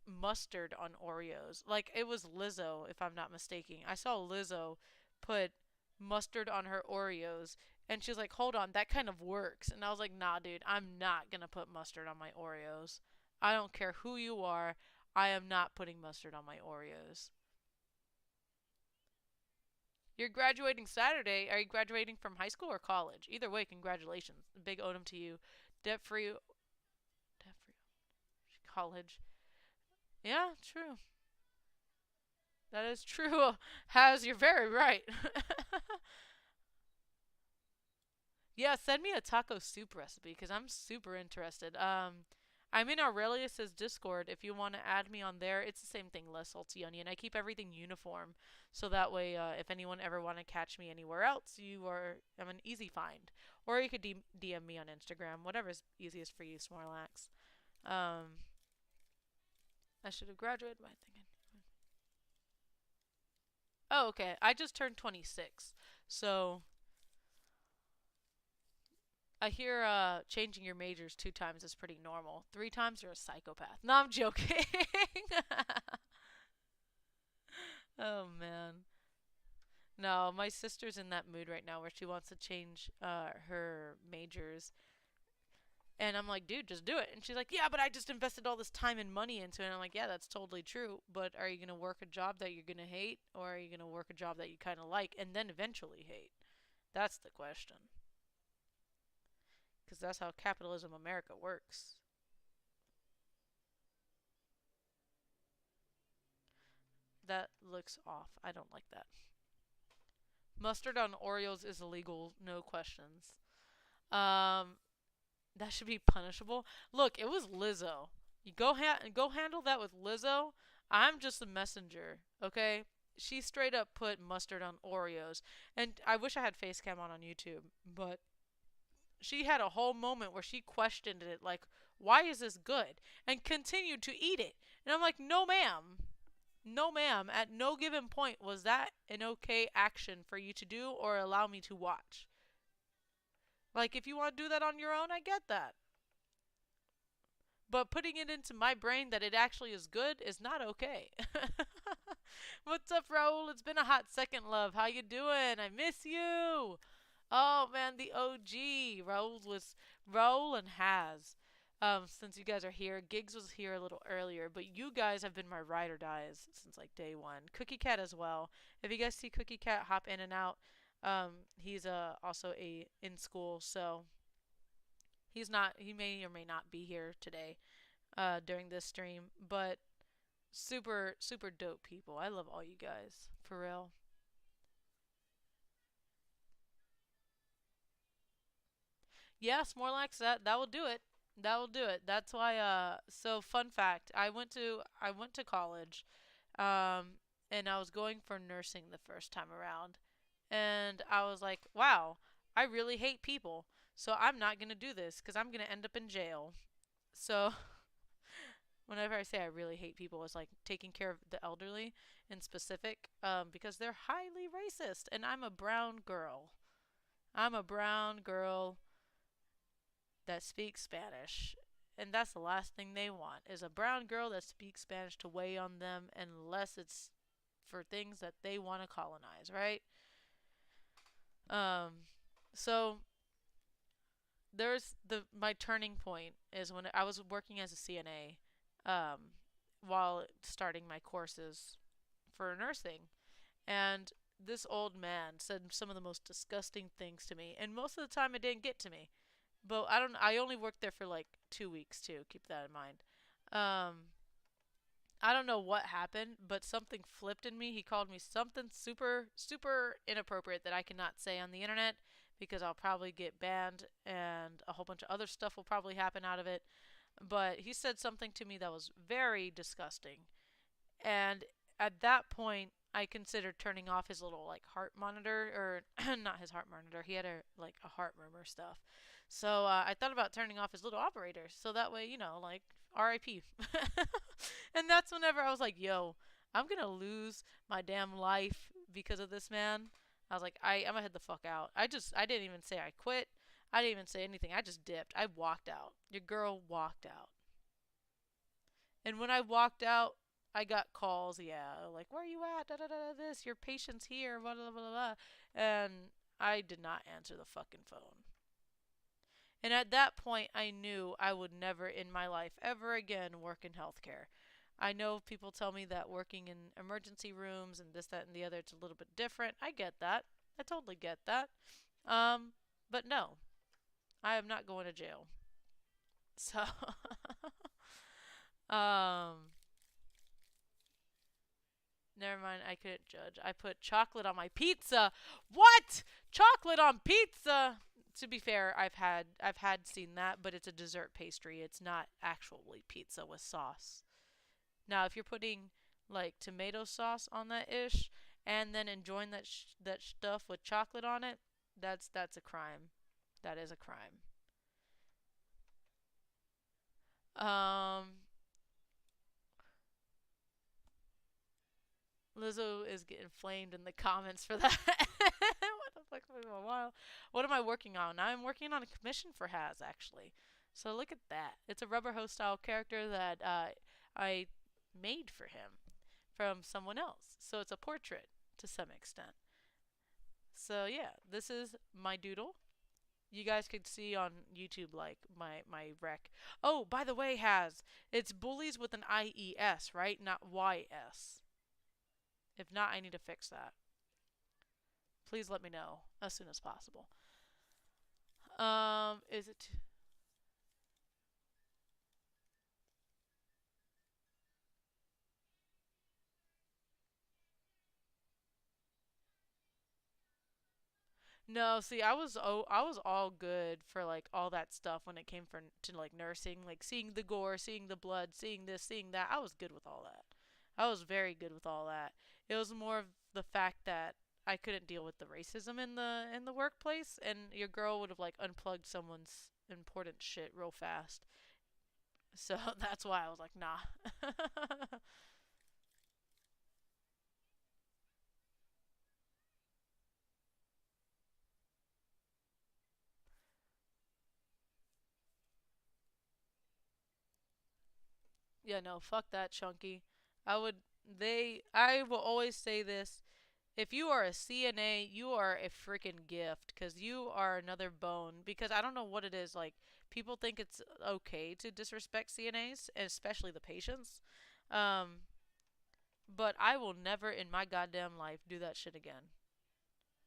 mustard on Oreos. Like it was Lizzo, if I'm not mistaken. I saw Lizzo put mustard on her Oreos, and she's like, "Hold on, that kind of works." And I was like, "Nah, dude, I'm not gonna put mustard on my Oreos. I don't care who you are. I am not putting mustard on my Oreos." You're graduating Saturday. Are you graduating from high school or college? Either way, congratulations. Big odom to you. Debt free college. Yeah, true. That is true. Has you're very right. Yeah, send me a taco soup recipe because I'm super interested. I'm in Aurelius's Discord. If you want to add me on there, it's the same thing, LeSaltyOnion. I keep everything uniform, so that way, if anyone ever want to catch me anywhere else, I'm an easy find. Or you could DM me on Instagram, whatever's easiest for you, Snorlax. Um, I should have graduated by thinking. Oh, okay. I just turned 26, so I hear changing your majors 2 times is pretty normal. 3 times you're a psychopath. No, I'm joking. Oh man. No, my sister's in that mood right now where she wants to change her majors. And I'm like, dude, just do it. And she's like, yeah, but I just invested all this time and money into it. And I'm like, yeah, that's totally true. But are you going to work a job that you're going to hate? Or are you going to work a job that you kind of like and then eventually hate? That's the question. Because that's how capitalism America works. That looks off. I don't like that. Mustard on Oreos is illegal, no questions. Um, that should be punishable. Look, it was Lizzo. You go handle that with Lizzo. I'm just a messenger, okay? She straight up put mustard on Oreos, and I wish I had face cam on YouTube, but she had a whole moment where she questioned it, like, why is this good? And continued to eat it. And I'm like, no, ma'am. No, ma'am. At no given point was that an okay action for you to do or allow me to watch. Like, if you want to do that on your own, I get that. But putting it into my brain that it actually is good is not okay. What's up, Raul? It's been a hot second, love. How you doing? I miss you. Oh man, the OG. Raul and Has. Since you guys are here, Gigs was here a little earlier, but you guys have been my ride or dies since like day one. Cookie Cat as well. If you guys see Cookie Cat hop in and out, he's also a in school, so he may or may not be here today during this stream, but super super dope people. I love all you guys for real. Yeah, Snorlax, that will do it. That will do it. That's why so fun fact, I went to college and I was going for nursing the first time around. And I was like, "Wow, I really hate people. So I'm not going to do this cuz I'm going to end up in jail." So whenever I say I really hate people, it's like taking care of the elderly in specific because they're highly racist and I'm a brown girl. I'm a brown girl that speaks Spanish. And that's the last thing they want is a brown girl that speaks Spanish to weigh on them unless it's for things that they want to colonize, right? Um so there's the my turning point is when I was working as a CNA while starting my courses for nursing, and this old man said some of the most disgusting things to me, and most of the time it didn't get to me. But I only worked there for like 2 weeks too. Keep that in mind. Um, I don't know what happened, but something flipped in me. He called me something super super inappropriate that I cannot say on the internet because I'll probably get banned and a whole bunch of other stuff will probably happen out of it. But he said something to me that was very disgusting. And at that point, I considered turning off his little like heart monitor, or not his heart monitor. He had a like a heart murmur stuff. So I thought about turning off his little operator, so that way, like R.I.P. And that's whenever I was like, "Yo, I'm gonna lose my damn life because of this man." I was like, I'm gonna head the fuck out. I didn't even say I quit. I didn't even say anything. I just dipped. I walked out. Your girl walked out. And when I walked out, I got calls, yeah, like, where are you at? Da da da this, your patient's here, blah blah blah blah. And I did not answer the fucking phone. And at that point, I knew I would never in my life ever again work in healthcare. I know people tell me that working in emergency rooms and this, that, and the other, it's a little bit different. I get that. I totally get that. Um, but no, I am not going to jail. So, um, never mind, I couldn't judge. I put chocolate on my pizza. What? Chocolate on pizza? To be fair, I've had seen that, but it's a dessert pastry. It's not actually pizza with sauce. Now, if you're putting like tomato sauce on that ish and then enjoying that stuff with chocolate on it, that's a crime. That is a crime. Um Lizzo is getting flamed in the comments for that. What the fuck? A while. What am I working on? I'm working on a commission for Has actually. So look at that. It's a rubber hose style character that I made for him from someone else. So it's a portrait to some extent. So yeah, this is my doodle. You guys could see on YouTube like my rec. Oh, by the way, Has it's bullies with an IES, right? Not YS. If not, I need to fix that. Please let me know as soon as possible. Is it? No, see, I was all good for like all that stuff when it came for to like nursing, like seeing the gore, seeing the blood, seeing this, seeing that. I was good with all that. I was very good with all that. It was more of the fact that I couldn't deal with the racism in the workplace, and your girl would have like unplugged someone's important shit real fast. So that's why I was like, nah. Yeah, no, fuck that, Chunky. I would. I will always say this. If you are a CNA, you are a freaking gift because you are another bone. Because I don't know what it is. Like, people think it's okay to disrespect CNAs, especially the patients. Um, but I will never in my goddamn life do that shit again.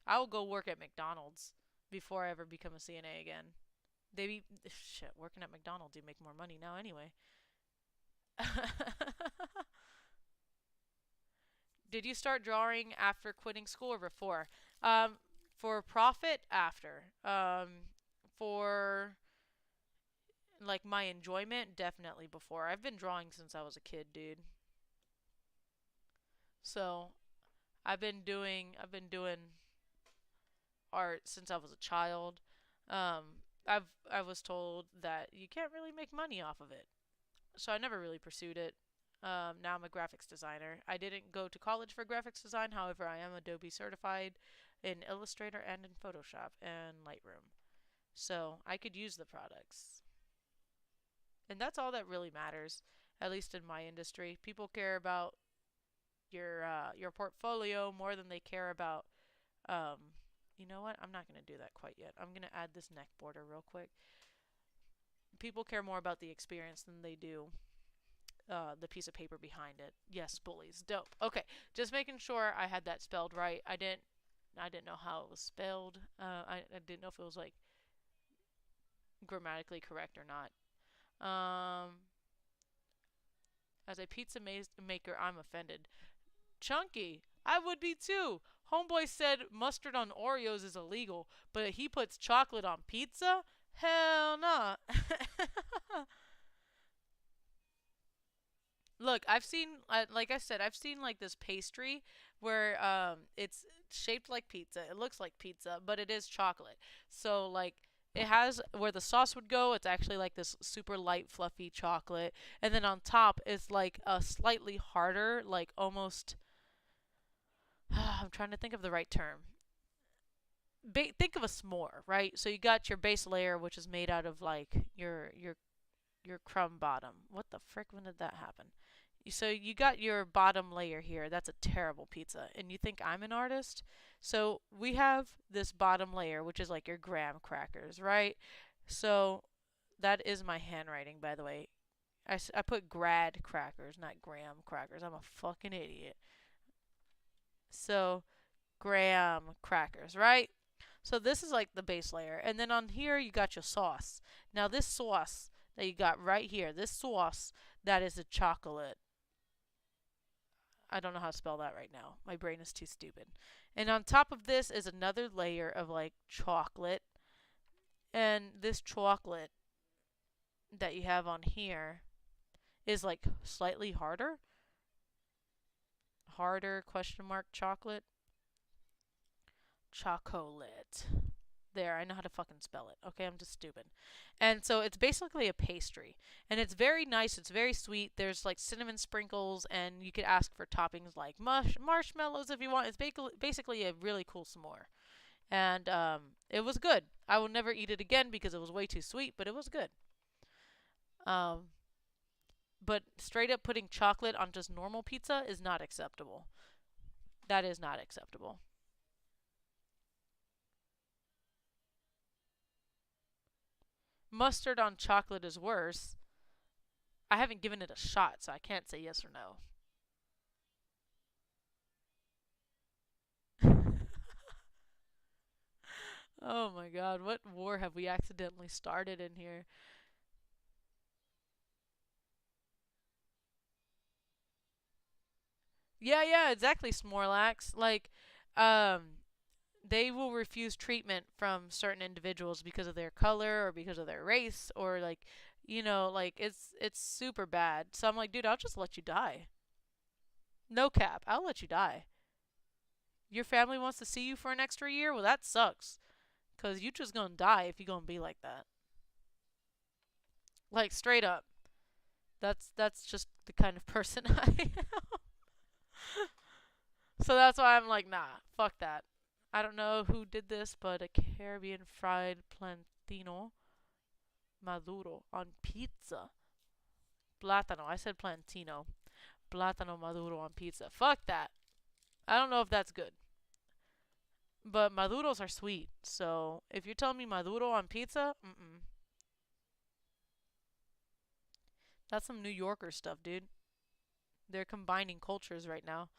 I will go work at McDonald's before I ever become a CNA again. They be shit working at McDonald's. You make more money now anyway. Did you start drawing after quitting school or before? Um, for profit after. For like my enjoyment, definitely before. I've been drawing since I was a kid, dude. So I've been doing art since I was a child. I was told that you can't really make money off of it, so I never really pursued it. Now I'm a graphics designer. I didn't go to college for graphics design, however, I am Adobe certified in Illustrator and in Photoshop and Lightroom. So I could use the products. And that's all that really matters, at least in my industry. People care about your portfolio more than they care about um you know what? I'm not going to do that quite yet. I'm going to add this neck border real quick. People care more about the experience than they do the piece of paper behind it. Yes, bullies. Dope. Okay, just making sure I had that spelled right. I didn't know how it was spelled. I didn't know if it was like grammatically correct or not. As a pizza maker, I'm offended. Chunky, I would be too. Homeboy said mustard on Oreos is illegal, but he puts chocolate on pizza? Hell nah. Look, I've seen, like I said, I've seen like this pastry where it's shaped like pizza. It looks like pizza, but it is chocolate. So like it has where the sauce would go. It's actually like this super light, fluffy chocolate, and then on top it's like a slightly harder, like almost. I'm trying to think of the right term. Think of a s'more, right? So you got your base layer, which is made out of like your crumb bottom. What the frick? When did that happen? So you got your bottom layer here. That's a terrible pizza. And you think I'm an artist? So we have this bottom layer, which is like your graham crackers, right? So that is my handwriting, by the way. I put grad crackers, not graham crackers. I'm a fucking idiot. So graham crackers, right? So this is like the base layer. And then on here you got your sauce. Now this sauce that you got right here, this sauce, that is a chocolate. I don't know how to spell that right now. My brain is too stupid. And on top of this is another layer of like chocolate. And this chocolate that you have on here is like slightly harder. Harder question mark chocolate. Chocolate. There, I know how to fucking spell it. Okay, I'm just stupid. And so it's basically a pastry. And it's very nice. It's very sweet. There's like cinnamon sprinkles, and you could ask for toppings like marshmallows if you want. It's basically a really cool s'more. And it was good. I will never eat it again because it was way too sweet, but it was good. Um, but straight up putting chocolate on just normal pizza is not acceptable. That is not acceptable. Mustard on chocolate is worse. I haven't given it a shot, so I can't say yes or no. Oh my god, what war have we accidentally started in here? Yeah, yeah, exactly, Smorlax. Like, um, they will refuse treatment from certain individuals because of their color or because of their race or like, like it's super bad. So I'm like, dude, I'll just let you die. No cap, I'll let you die. Your family wants to see you for an extra year? Well, that sucks. Cause you just gonna die if you gonna be like that. Like straight up. That's just the kind of person I am. So that's why I'm like, nah, fuck that. I don't know who did this, but a Caribbean fried plantino maduro on pizza. Plátano. I said plantino. Plátano maduro on pizza. Fuck that. I don't know if that's good. But maduros are sweet. So if you're telling me maduro on pizza, mm-mm. That's some New Yorker stuff, dude. They're combining cultures right now.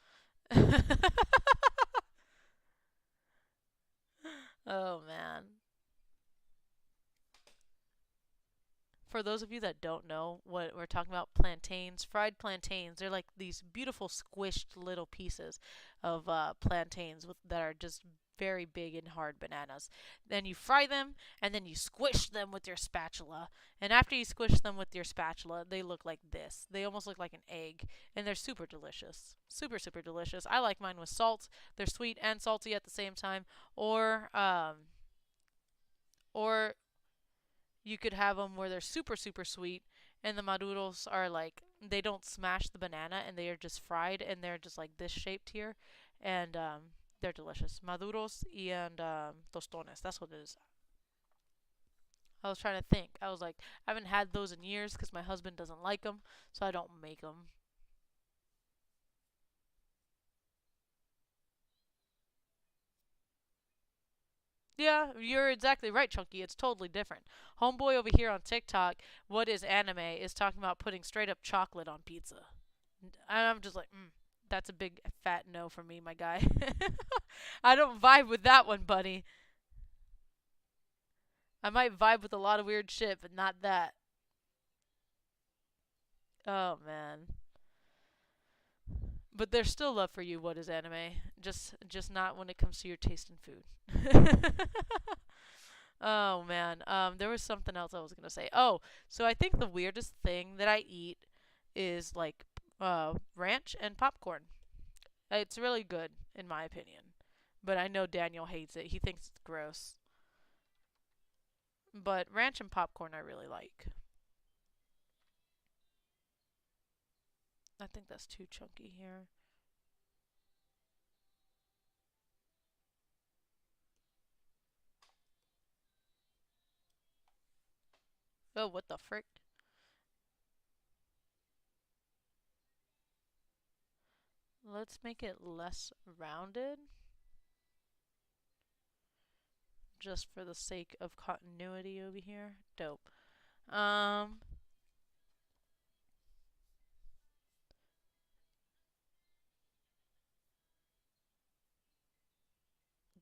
Oh man. For those of you that don't know what we're talking about, plantains, fried plantains, they're like these beautiful squished little pieces of plantains that are just very big and hard bananas. Then you fry them and then you squish them with your spatula. And after you squish them with your spatula, they look like this. They almost look like an egg and they're super delicious. Super super delicious. I like mine with salt. They're sweet and salty at the same time or you could have them where they're super super sweet and the maduros are like they don't smash the banana and they are just fried and they're just like this shaped here and they're delicious maduros and tostones, that's what it is. I was trying to think, I was like, I haven't had those in years because my husband doesn't like them, so I don't make them. Yeah, you're exactly right, Chunky. It's totally different. Homeboy over here on TikTok, what is anime, is talking about putting straight up chocolate on pizza. And I'm just like, that's a big fat no for me, my guy. I don't vibe with that one, buddy. I might vibe with a lot of weird shit, but not that. Oh man. But there's still love for you. What is anime? Just not when it comes to your taste in food. Oh man. There was something else I was gonna say. Oh, so I think the weirdest thing that I eat is like ranch and popcorn. It's really good in my opinion. But I know Daniel hates it. He thinks it's gross. But ranch and popcorn I really like. I think that's too chunky here. Oh, what the frick? Let's make it less rounded. Just for the sake of continuity over here. Dope. Um,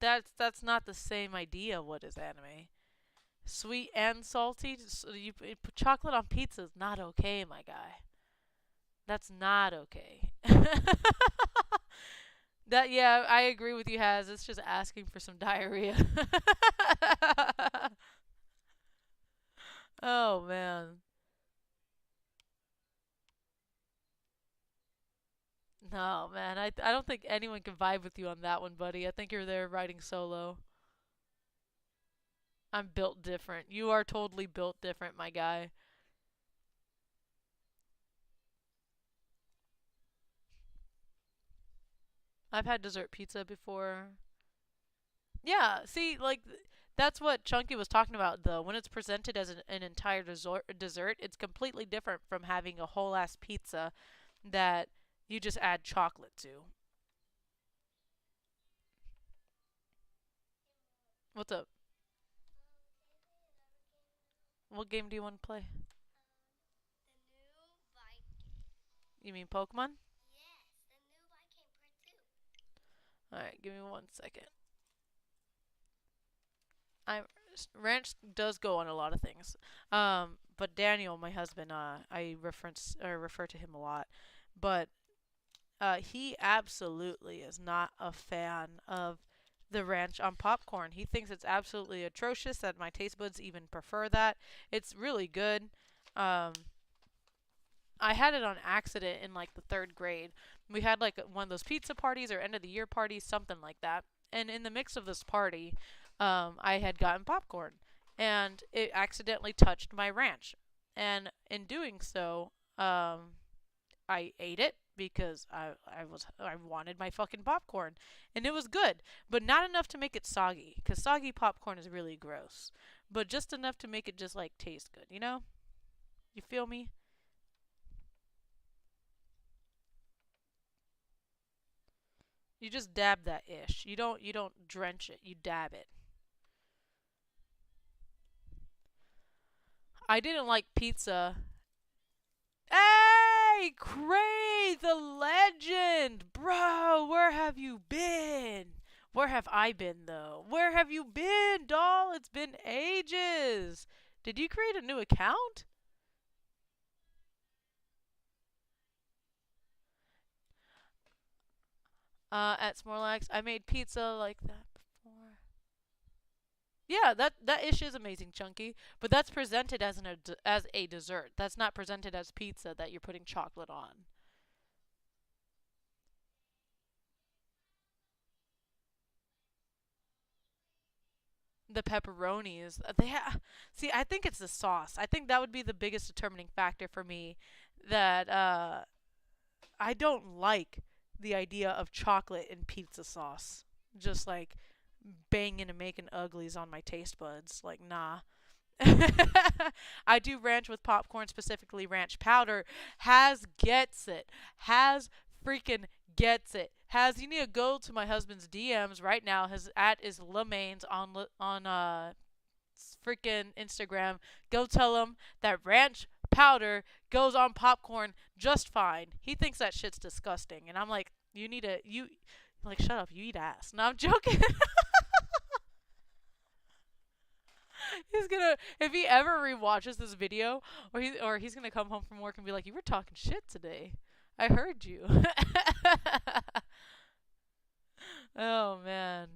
that's not the same idea. What is anime? Sweet and salty. So you put chocolate on pizza is not okay, my guy. That's not okay. That yeah, I agree with you, Has. It's just asking for some diarrhea. Oh man. No, man. I don't think anyone can vibe with you on that one, buddy. I think you're there riding solo. I'm built different. You are totally built different, my guy. I've had dessert pizza before. Yeah, see, like that's what Chunky was talking about though. When it's presented as an entire dessert, it's completely different from having a whole ass pizza that you just add chocolate to. What's up? What game do you want to play? You mean Pokemon? Alright, give me 1 second. I Ranch does go on a lot of things. But Daniel, my husband, I refer to him a lot. But he absolutely is not a fan of the ranch on popcorn. He thinks it's absolutely atrocious that my taste buds even prefer that. It's really good. Um, I had it on accident in like the third grade. We had like one of those pizza parties or end of the year parties, something like that. And in the mix of this party, I had gotten popcorn, and it accidentally touched my ranch. And in doing so, I ate it because I wanted my fucking popcorn, and it was good, but not enough to make it soggy. Cause soggy popcorn is really gross, but just enough to make it just like taste good. You know? You feel me? You just dab that ish. You don't drench it. You dab it. I didn't like pizza. Hey, Cray, the legend, bro. Where have you been? Where have I been though? Where have you been, doll? It's been ages. Did you create a new account? At Snorlax, I made pizza like that before. Yeah, that ish is amazing, Chunky. But that's presented as as a dessert. That's not presented as pizza that you're putting chocolate on. The pepperonis, see. I think it's the sauce. I think that would be the biggest determining factor for me. That I don't like the idea of chocolate in pizza sauce. Just like banging and making uglies on my taste buds. Like, nah. I do ranch with popcorn, specifically ranch powder. Has gets it. Has freaking gets it. Has you need to go to my husband's DMs right now. His at is Lemaines on freaking Instagram. Go tell him that ranch powder goes on popcorn just fine. He thinks that shit's disgusting, and I'm like, you need to you like shut up. You eat ass. No, I'm joking. He's gonna if he ever rewatches this video, or he's gonna come home from work and be like, "You were talking shit today. I heard you." Oh man,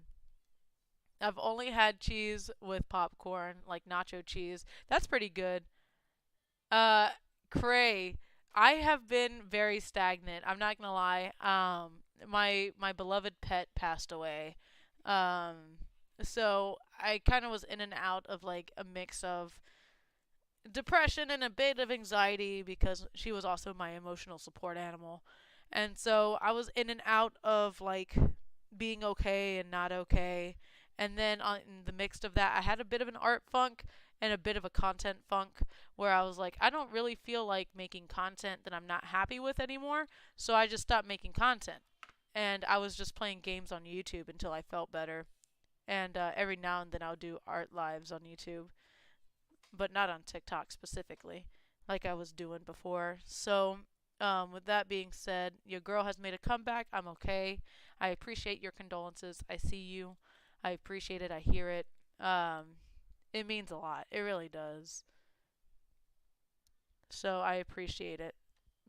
I've only had cheese with popcorn, like nacho cheese. That's pretty good. Uh, Cray, I have been very stagnant. I'm not gonna lie. My beloved pet passed away. Um, so I kind of was in and out of like a mix of depression and a bit of anxiety because she was also my emotional support animal. And so I was in and out of like being okay and not okay. And then in the mix of that, I had a bit of an art funk and a bit of a content funk where I was like, I don't really feel like making content that I'm not happy with anymore. So I just stopped making content. And I was just playing games on YouTube until I felt better. And every now and then I'll do art lives on YouTube, but not on TikTok specifically, like I was doing before. So, with that being said, your girl has made a comeback. I'm okay. I appreciate your condolences. I see you. I appreciate it. I hear it. It means a lot. It really does. So I appreciate it.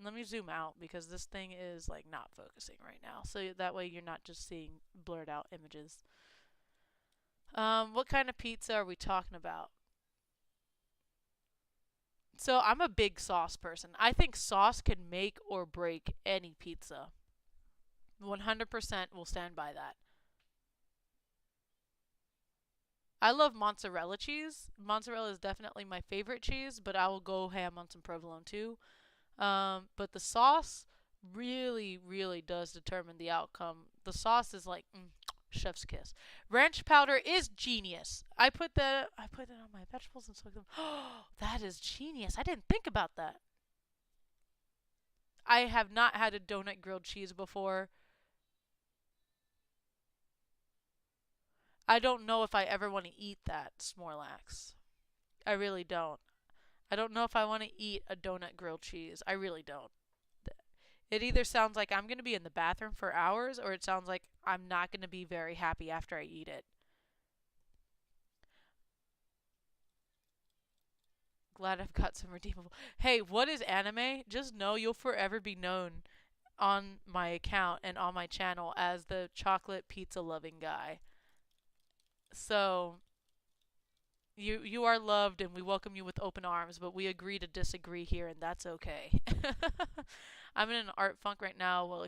Let me zoom out because this thing is like not focusing right now. So that way you're not just seeing blurred out images. What kind of pizza are we talking about? So I'm a big sauce person. I think sauce can make or break any pizza. 100% will stand by that. I love mozzarella cheese. Mozzarella is definitely my favorite cheese, but I will go ham on some provolone too. But the sauce really, really does determine the outcome. The sauce is like chef's kiss. Ranch powder is genius. I put it on my vegetables and soak them. Oh, that is genius. I didn't think about that. I have not had a donut grilled cheese before. I don't know if I ever want to eat that Snorlax. I really don't. I don't know if I want to eat a donut grilled cheese. I really don't. It either sounds like I'm going to be in the bathroom for hours or it sounds like I'm not going to be very happy after I eat it. Glad I've got some redeemable. Hey, what is anime? Just know you'll forever be known on my account and on my channel as the chocolate pizza loving guy. So, you are loved and we welcome you with open arms, but we agree to disagree here and that's okay. I'm in an art funk right now, well,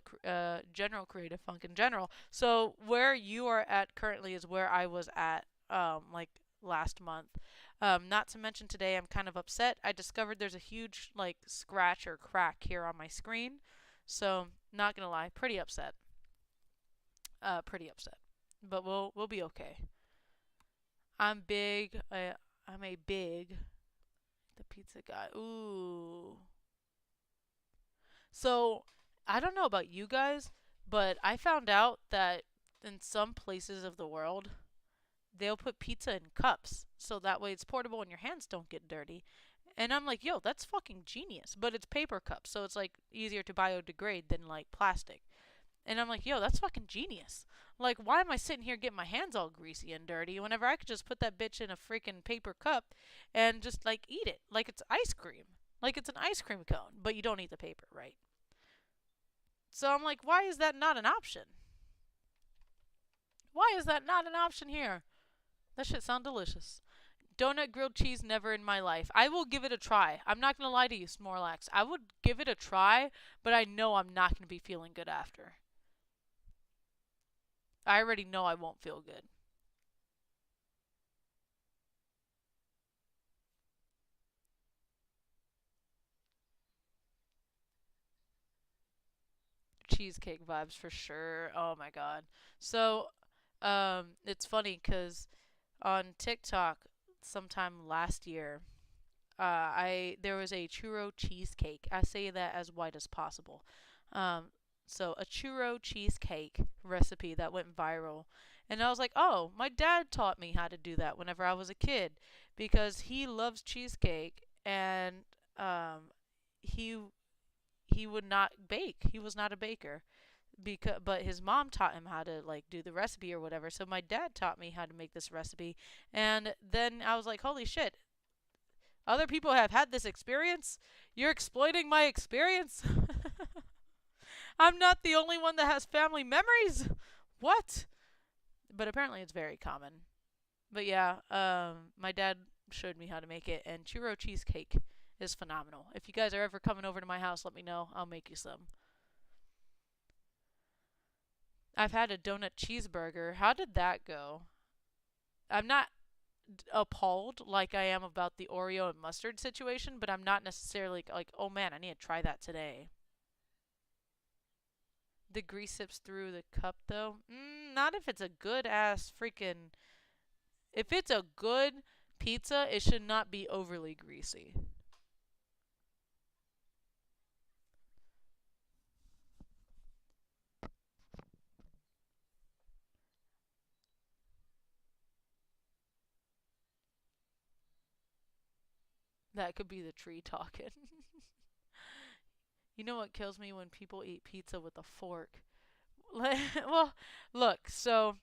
general creative funk in general. So where you are at currently is where I was at, like last month. Not to mention today, I'm kind of upset. I discovered there's a huge like scratch or crack here on my screen. So not gonna lie, pretty upset. Pretty upset. But we'll be okay. I'm big. I'm a big the pizza guy. Ooh. So, I don't know about you guys, but I found out that in some places of the world, they'll put pizza in cups so that way it's portable and your hands don't get dirty. And I'm like, yo, that's fucking genius. But it's paper cups, so it's like easier to biodegrade than like plastic. And I'm like, yo, that's fucking genius. Like, why am I sitting here getting my hands all greasy and dirty whenever I could just put that bitch in a freaking paper cup and just like eat it like it's ice cream? Like it's an ice cream cone, but you don't eat the paper, right? So I'm like, why is that not an option? Why is that not an option here? That shit sound delicious. Donut grilled cheese, never in my life. I will give it a try. I'm not gonna lie to you, Snorlax. I would give it a try, but I know I'm not gonna be feeling good after. I already know I won't feel good. Cheesecake vibes for sure. Oh my god. So, it's funny because on TikTok, sometime last year, I there was a churro cheesecake. I say that as white as possible. Um, so a churro cheesecake recipe that went viral, and I was like, oh, my dad taught me how to do that whenever I was a kid because he loves cheesecake and um, he he would not bake. He was not a baker because but his mom taught him how to like do the recipe or whatever. So my dad taught me how to make this recipe and then I was like, holy shit, other people have had this experience? You're exploiting my experience? I'm not the only one that has family memories? What? But apparently it's very common. But yeah, my dad showed me how to make it, and churro cheesecake is phenomenal. If you guys are ever coming over to my house, let me know. I'll make you some. I've had a donut cheeseburger. How did that go? I'm not appalled like I am about the Oreo and mustard situation, but I'm not necessarily like, oh man, I need to try that today. The grease sips through the cup though. Not if it's a good ass freaking. If it's a good pizza, it should not be overly greasy. That could be the tree talking. You know what kills me when people eat pizza with a fork? Well, look, so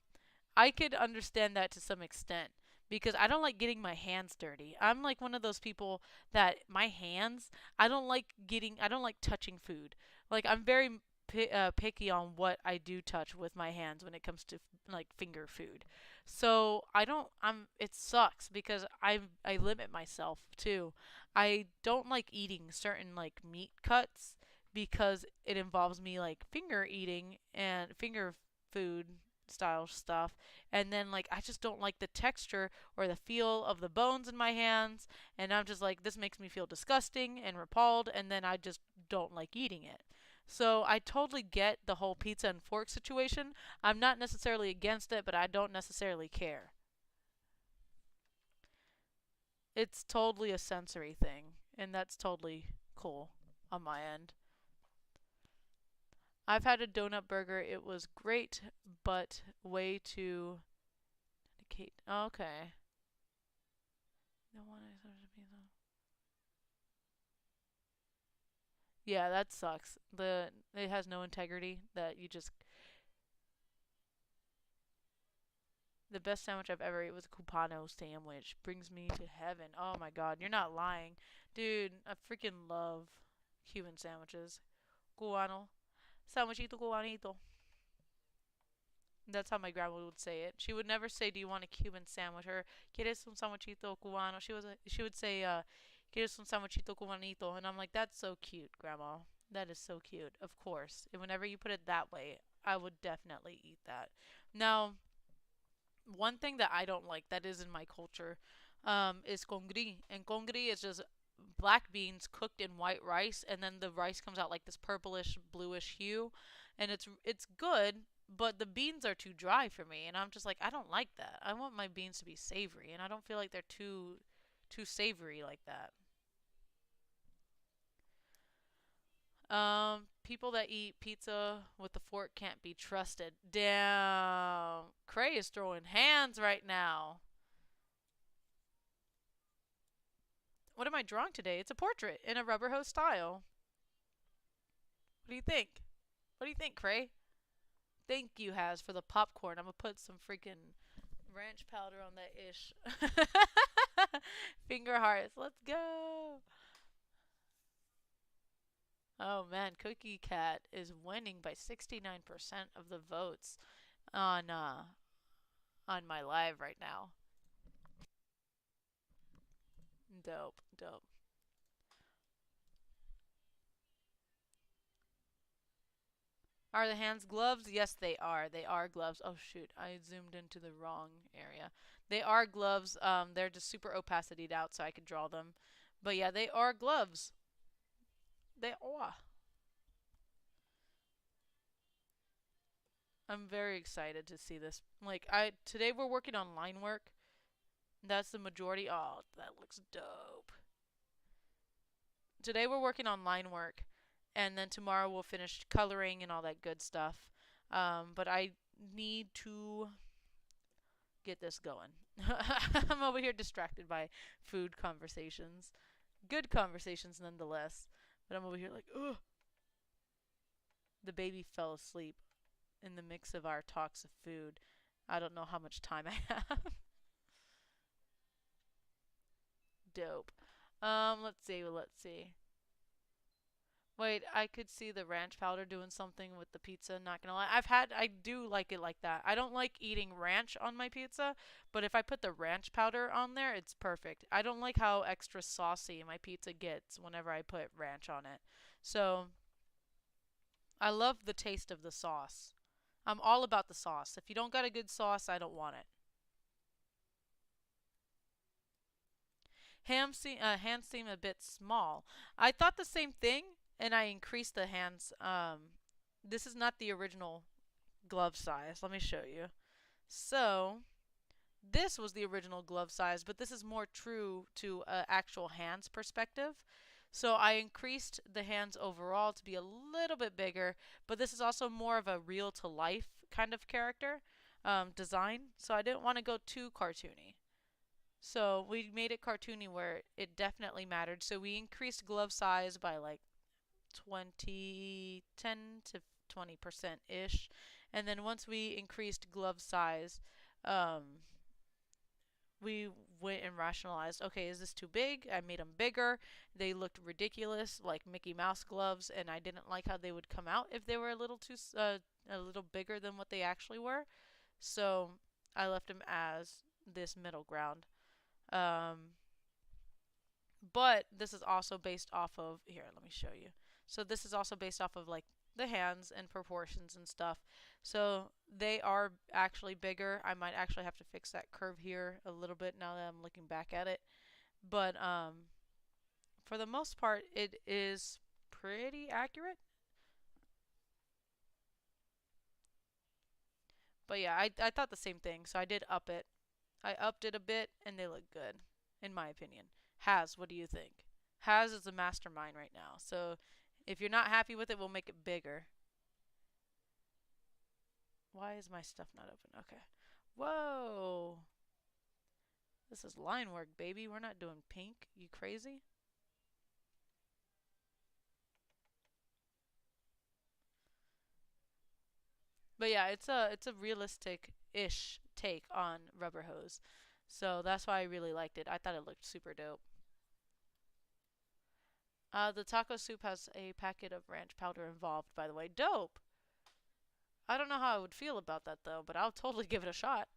I could understand that to some extent because I don't like getting my hands dirty. I'm like one of those people that my hands, I don't like touching food. Like I'm very picky on what I do touch with my hands when it comes to like finger food. So I don't it sucks because I limit myself too. I don't like eating certain like meat cuts because it involves me like finger eating and finger food style stuff. And then like I just don't like the texture or the feel of the bones in my hands, and I'm just like this makes me feel disgusting and repelled, and then I just don't like eating it. So I totally get the whole pizza and fork situation. I'm not necessarily against it, but I don't necessarily care. It's totally a sensory thing, and that's totally cool on my end. I've had a donut burger. It was great, but way too dedicate. Okay. No one is pizza. Yeah, that sucks. The it has no integrity. That you just the best sandwich I've ever ate was a cupano sandwich. Brings me to heaven. Oh my god, you're not lying, dude. I freaking love Cuban sandwiches. Cubano, sandwichito cubanito. That's how my grandma would say it. She would never say, "Do you want a Cuban sandwich?" or "Quieres un sandwichito cubano?" She would say, "Quieres un sandwichito cubanito?" And I'm like, "That's so cute, grandma. That is so cute." Of course. And whenever you put it that way, I would definitely eat that. Now, one thing that I don't like that is in my culture, is congri. And congri is just black beans cooked in white rice, and then the rice comes out like this purplish bluish hue, and it's good, but the beans are too dry for me, and I'm just like I don't like that. I want my beans to be savory, and I don't feel like they're too savory like that. People that eat pizza with a fork can't be trusted. Damn, Cray is throwing hands right now. What am I drawing today? It's a portrait in a rubber hose style. What do you think? What do you think, Cray? Thank you, Has, for the popcorn. I'm gonna put some freaking ranch powder on that ish. Finger hearts. Let's go. Oh man, Cookie Cat is winning by 69% of the votes on on my live right now. Dope, dope. Are the hands gloves? Yes, they are. They are gloves. Oh shoot, I zoomed into the wrong area. They are gloves. They're just super opacityed out so I could draw them. But yeah, they are gloves. They are. I'm very excited to see this. Like I today we're working on line work. That's the majority. Oh, that looks dope. Today we're working on line work, and then tomorrow we'll finish coloring and all that good stuff. But I need to get this going. I'm over here distracted by food conversations. Good conversations nonetheless. But I'm over here like, ugh. The baby fell asleep in the mix of our talks of food. I don't know how much time I have. Dope. Let's see, let's see. Wait, I could see the ranch powder doing something with the pizza, not gonna lie. I do like it like that. I don't like eating ranch on my pizza, but if I put the ranch powder on there, it's perfect. I don't like how extra saucy my pizza gets whenever I put ranch on it. So, I love the taste of the sauce. I'm all about the sauce. If you don't got a good sauce, I don't want it. Hands seem a bit small. I thought the same thing, and I increased the hands. This is not the original glove size. Let me show you. So, this was the original glove size, but this is more true to actual hands perspective. So I increased the hands overall to be a little bit bigger, but this is also more of a real to life kind of character design. So I didn't want to go too cartoony. So we made it cartoony where it definitely mattered. So we increased glove size by like 10 to 20% ish. And then once we increased glove size, um, we went and rationalized, okay, is this too big? I made them bigger. They looked ridiculous, like Mickey Mouse gloves, and I didn't like how they would come out if they were a little too a little bigger than what they actually were. So I left them as this middle ground. Um, but this is also based off of here. Let me show you. So this is also based off of like the hands and proportions and stuff. So they are actually bigger. I might actually have to fix that curve here a little bit now that I'm looking back at it. But for the most part, it is pretty accurate. But yeah, I thought the same thing, so I did up it. I upped it a bit, and they look good, in my opinion. Has, what do you think? Has is the mastermind right now, so if you're not happy with it, we'll make it bigger. Why is my stuff not open? Okay. Whoa! This is line work, baby. We're not doing pink. You crazy? But yeah, it's a realistic ish take on rubber hose. So that's why I really liked it. I thought it looked super dope. The taco soup has a packet of ranch powder involved, by the way. Dope! I don't know how I would feel about that though, but I'll totally give it a shot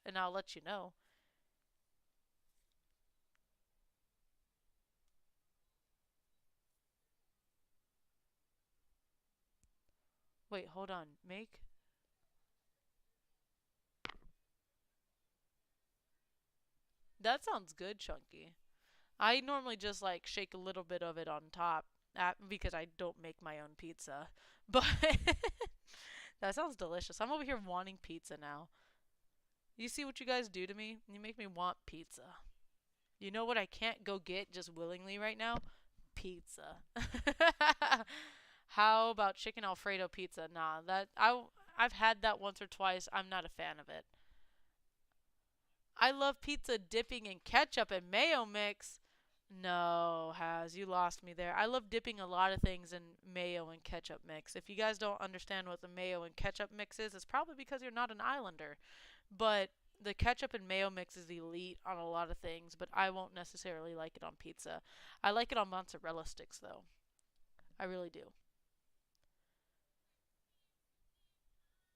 and I'll let you know. Wait, hold on. Make? That sounds good, Chunky. I normally just like shake a little bit of it on top because I don't make my own pizza. But that sounds delicious. I'm over here wanting pizza now. You see what you guys do to me? You make me want pizza. You know what I can't go get just willingly right now? Pizza. How about chicken alfredo pizza? Nah, I've had that once or twice. I'm not a fan of it. I love pizza dipping in ketchup and mayo mix. No, Has, you lost me there. I love dipping a lot of things in mayo and ketchup mix. If you guys don't understand what the mayo and ketchup mix is, it's probably because you're not an islander. But the ketchup and mayo mix is elite on a lot of things, but I won't necessarily like it on pizza. I like it on mozzarella sticks though. I really do.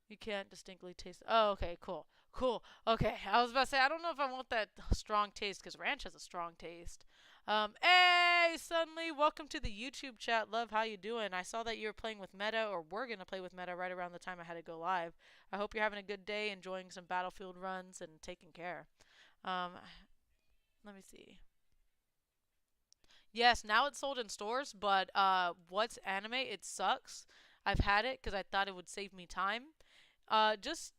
You can't distinctly taste. Oh, okay, cool. Cool. Okay, I was about to say I don't know if I want that strong taste because ranch has a strong taste. Hey, suddenly, welcome to the YouTube chat. Love how you doing. I saw that you were playing with Meta, or were gonna play with Meta right around the time I had to go live. I hope you're having a good day, enjoying some Battlefield runs and taking care. Um, let me see. Yes, now it's sold in stores, but what's anime? It sucks. I've had it because I thought it would save me time. Just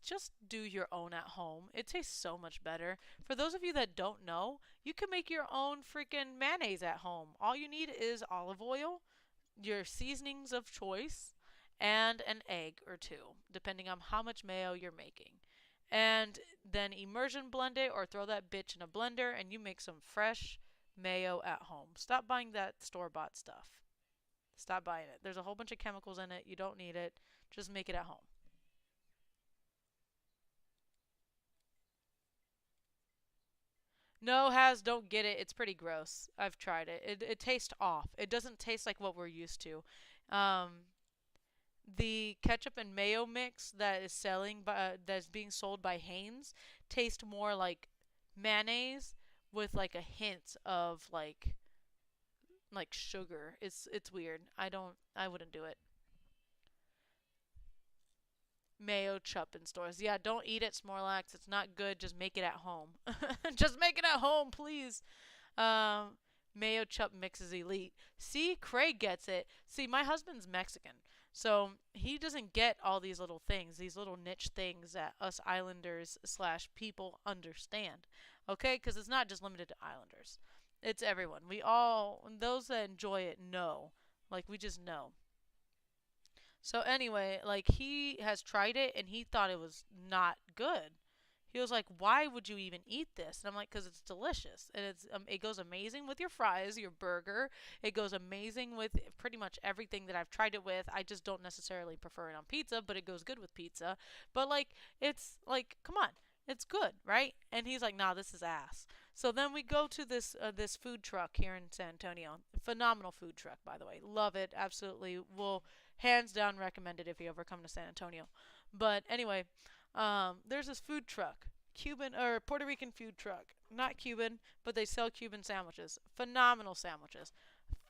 do your own at home. It tastes so much better. For those of you that don't know, you can make your own freaking mayonnaise at home. All you need is olive oil, your seasonings of choice, and an egg or two, depending on how much mayo you're making. And then immersion blend it or throw that bitch in a blender and you make some fresh mayo at home. Stop buying that store bought stuff. Stop buying it. There's a whole bunch of chemicals in it. You don't need it. Just make it at home. No, Has, don't get it. It's pretty gross. I've tried it. It tastes off. It doesn't taste like what we're used to. Um, the ketchup and mayo mix that is selling by that's being sold by Hanes tastes more like mayonnaise with like a hint of like sugar. It's weird. I wouldn't do it. Mayo chup in stores. Yeah, don't eat it, Snorlax. It's not good. Just make it at home. Just make it at home, please. Um, Mayo chup mix is elite. See, Craig gets it. See, my husband's Mexican, so he doesn't get all these little things, these little niche things that us Islanders slash people understand. Okay, because it's not just limited to Islanders. It's everyone. We all, those that enjoy it know. Like we just know. So anyway, like he has tried it and he thought it was not good. He was like, "Why would you even eat this?" And I'm like, "Cause it's delicious and it goes amazing with your fries, your burger. It goes amazing with pretty much everything that I've tried it with. I just don't necessarily prefer it on pizza, but it goes good with pizza. But like, it's like, come on, it's good, right?" And he's like, "Nah, this is ass." So then we go to this food truck here in San Antonio. Phenomenal food truck, by the way. Love it, absolutely. Will hands down recommend it if you ever come to San Antonio. But anyway, there's this food truck, Cuban or Puerto Rican food truck. Not Cuban, but they sell Cuban sandwiches. Phenomenal sandwiches.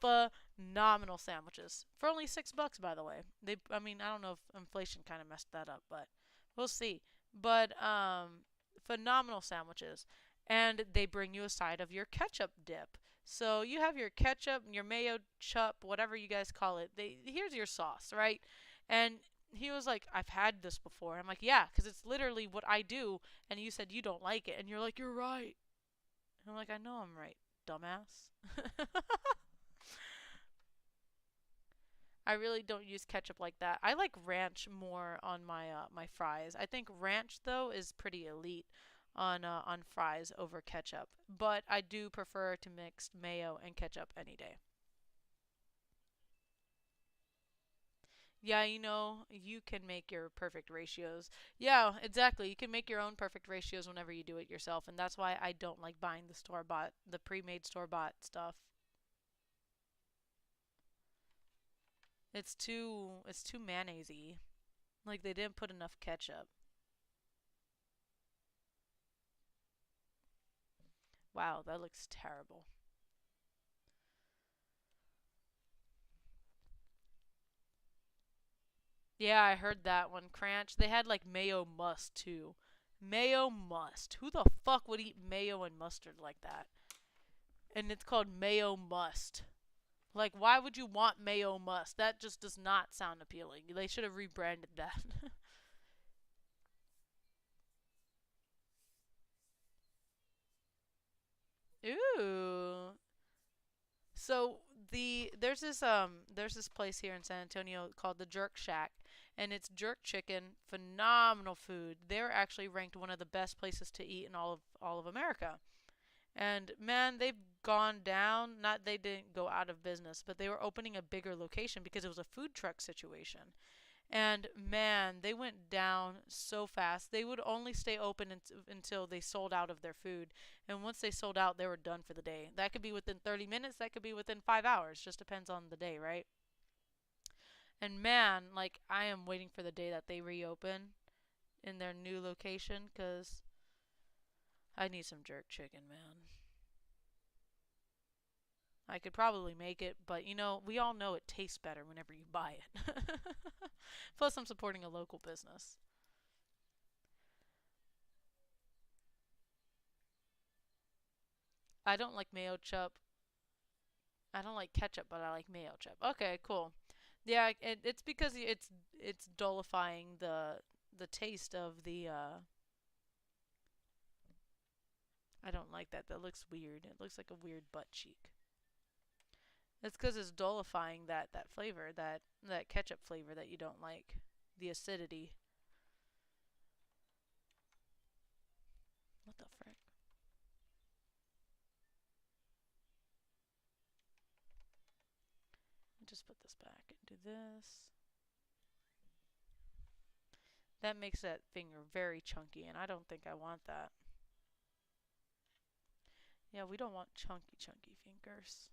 Phenomenal sandwiches for only $6, by the way. I mean, I don't know if inflation kind of messed that up, but we'll see. But phenomenal sandwiches, and they bring you a side of your ketchup dip. So you have your ketchup and your mayo chup, whatever you guys call it. Here's your sauce, right? And he was like, "I've had this before." I'm like, "Yeah, because it's literally what I do." And you said you don't like it, and you're like, "You're right." And I'm like, "I know I'm right, dumbass." I really don't use ketchup like that. I like ranch more on my fries. I think ranch though is pretty elite on fries over ketchup, but I do prefer to mix mayo and ketchup any day. Yeah, you can make your perfect ratios. Yeah, exactly. You can make your own perfect ratios whenever you do it yourself, and that's why I don't like buying the pre-made store-bought stuff. It's too mayonnaisey. Like they didn't put enough ketchup. Wow, that looks terrible. Yeah, I heard that one. Cranch. They had like mayo must too. Mayo must. Who the fuck would eat mayo and mustard like that? And it's called mayo must. Like, why would you want mayo must? That just does not sound appealing. They should have rebranded that. Ooh. So there's this place here in San Antonio called the Jerk Shack, and it's jerk chicken, phenomenal food. They're actually ranked one of the best places to eat in all of America. And man, they've gone down. Not they didn't go out of business, but they were opening a bigger location because it was a food truck situation. And man, they went down so fast. They would only stay open until they sold out of their food. And once they sold out, they were done for the day. That could be within 30 minutes, that could be within 5 hours. Just depends on the day, right? And man, like, I am waiting for the day that they reopen in their new location because I need some jerk chicken, man. I could probably make it, but we all know it tastes better whenever you buy it. Plus, I'm supporting a local business. I don't like mayo chup. I don't like ketchup, but I like mayo chup. Okay, cool. Yeah, it's because it's dullifying the taste of the. I don't like that. That looks weird. It looks like a weird butt cheek. It's because it's dullifying that flavor, that ketchup flavor that you don't like, the acidity. What the frick? Just put this back and do this. That makes that finger very chunky, and I don't think I want that. Yeah, we don't want chunky, chunky fingers.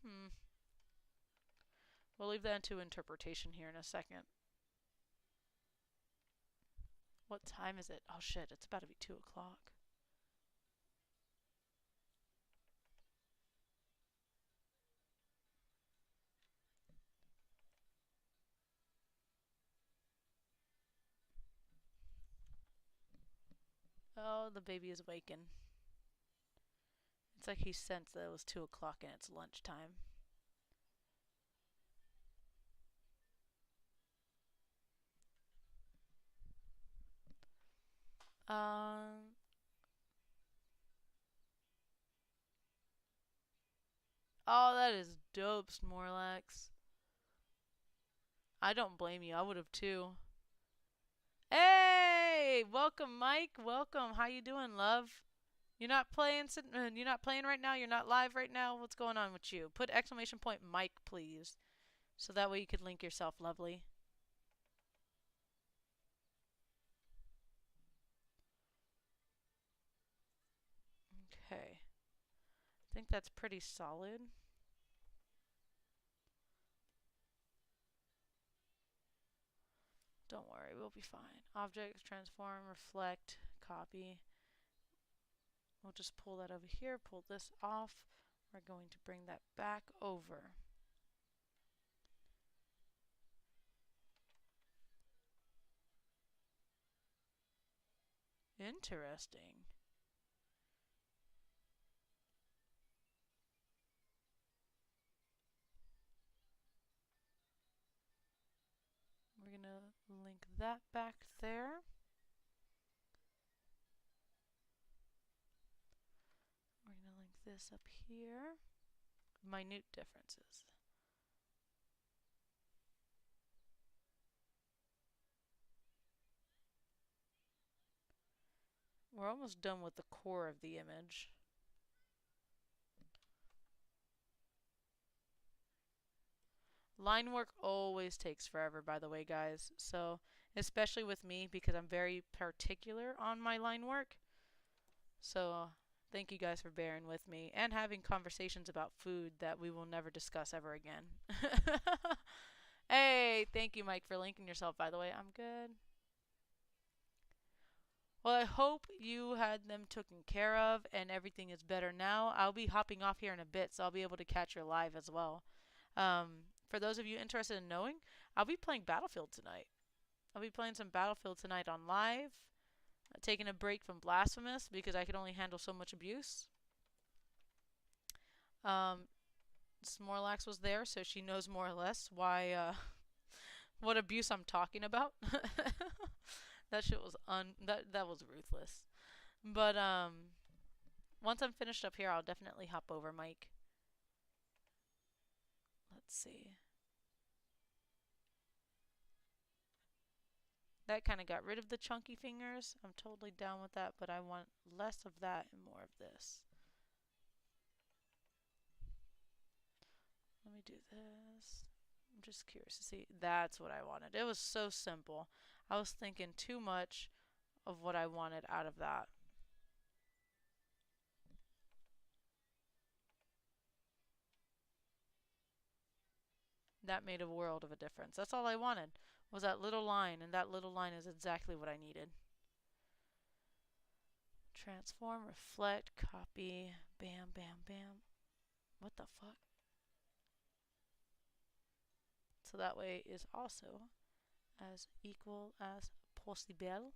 Hmm. We'll leave that to interpretation here in a second. What time is it? Oh shit, it's about to be 2 o'clock. Oh, the baby is waking. It's like he sensed that it was 2 o'clock and it's lunchtime. Um, oh, that is dope, Snorlax. I don't blame you. I would have too. Hey, welcome, Mike. Welcome. How you doing, love? You're not playing right now. You're not live right now. What's going on with you? Put exclamation point Mike, please, so that way you could link yourself, lovely. Okay. I think that's pretty solid. Don't worry, we'll be fine. Objects transform, reflect, copy. We'll just pull that over here, pull this off. We're going to bring that back over. Interesting. We're going to link that back there. We're going to link this up here. Minute differences. We're almost done with the core of the image. Line work always takes forever, by the way, guys. So, especially with me, because I'm very particular on my line work. So, thank you guys for bearing with me and having conversations about food that we will never discuss ever again. Hey, thank you, Mike, for linking yourself, by the way. I'm good. Well, I hope you had them taken care of and everything is better now. I'll be hopping off here in a bit, so I'll be able to catch your live as well. For those of you interested in knowing, I'll be playing Battlefield tonight. I'll be playing some Battlefield tonight on live. Taking a break from Blasphemous because I can only handle so much abuse. Snorlax was there, so she knows more or less why, what abuse I'm talking about. That shit was that was ruthless. But once I'm finished up here, I'll definitely hop over, Mike. Let's see. That kind of got rid of the chunky fingers. I'm totally down with that, but I want less of that and more of this. Let me do this. I'm just curious to see. That's what I wanted. It was so simple. I was thinking too much of what I wanted out of that. That made a world of a difference. That's all I wanted, was that little line, and that little line is exactly what I needed. Transform, reflect, copy, bam, bam, bam. What the fuck? So that way is also as equal as possible.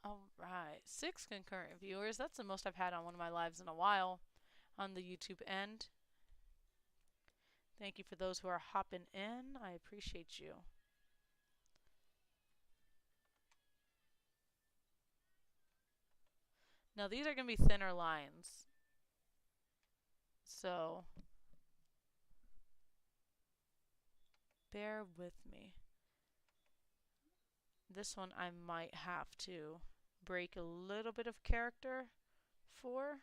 Alright, 6 concurrent viewers. That's the most I've had on one of my lives in a while on the YouTube end. Thank you for those who are hopping in. I appreciate you. Now these are going to be thinner lines. So bear with me. This one I might have to break a little bit of character for.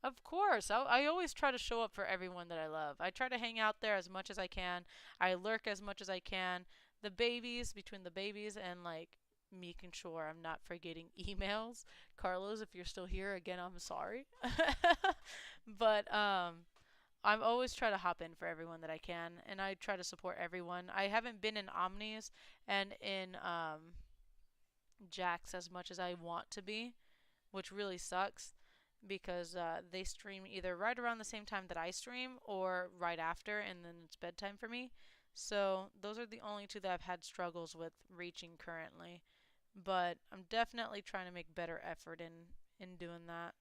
Of course, I always try to show up for everyone that I love. I try to hang out there as much as I can. I lurk as much as I can. The babies, between the babies and like making sure I'm not forgetting emails. Carlos, if you're still here, again, I'm sorry. But I'm always try to hop in for everyone that I can, and I try to support everyone. I haven't been in Omnis and in Jax as much as I want to be, which really sucks because they stream either right around the same time that I stream or right after, and then it's bedtime for me. So those are the only two that I've had struggles with reaching currently. But I'm definitely trying to make better effort in doing that.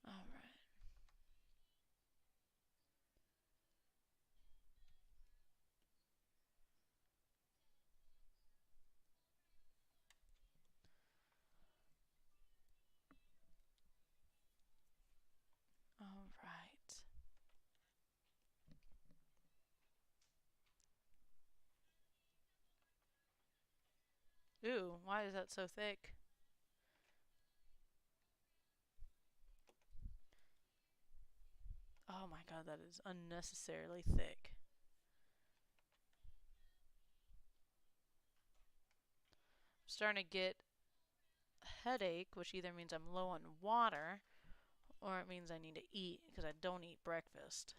Alright. Alright. Ooh, why is that so thick? Oh my god, that is unnecessarily thick. I'm starting to get a headache, which either means I'm low on water or it means I need to eat because I don't eat breakfast.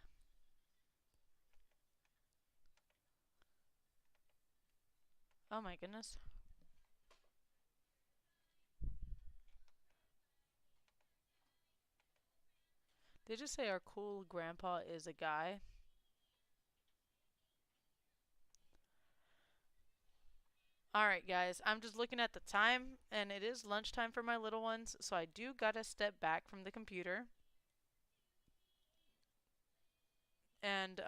Oh my goodness. They just say our cool grandpa is a guy. Alright, guys, I'm just looking at the time, and it is lunchtime for my little ones, so I do gotta step back from the computer and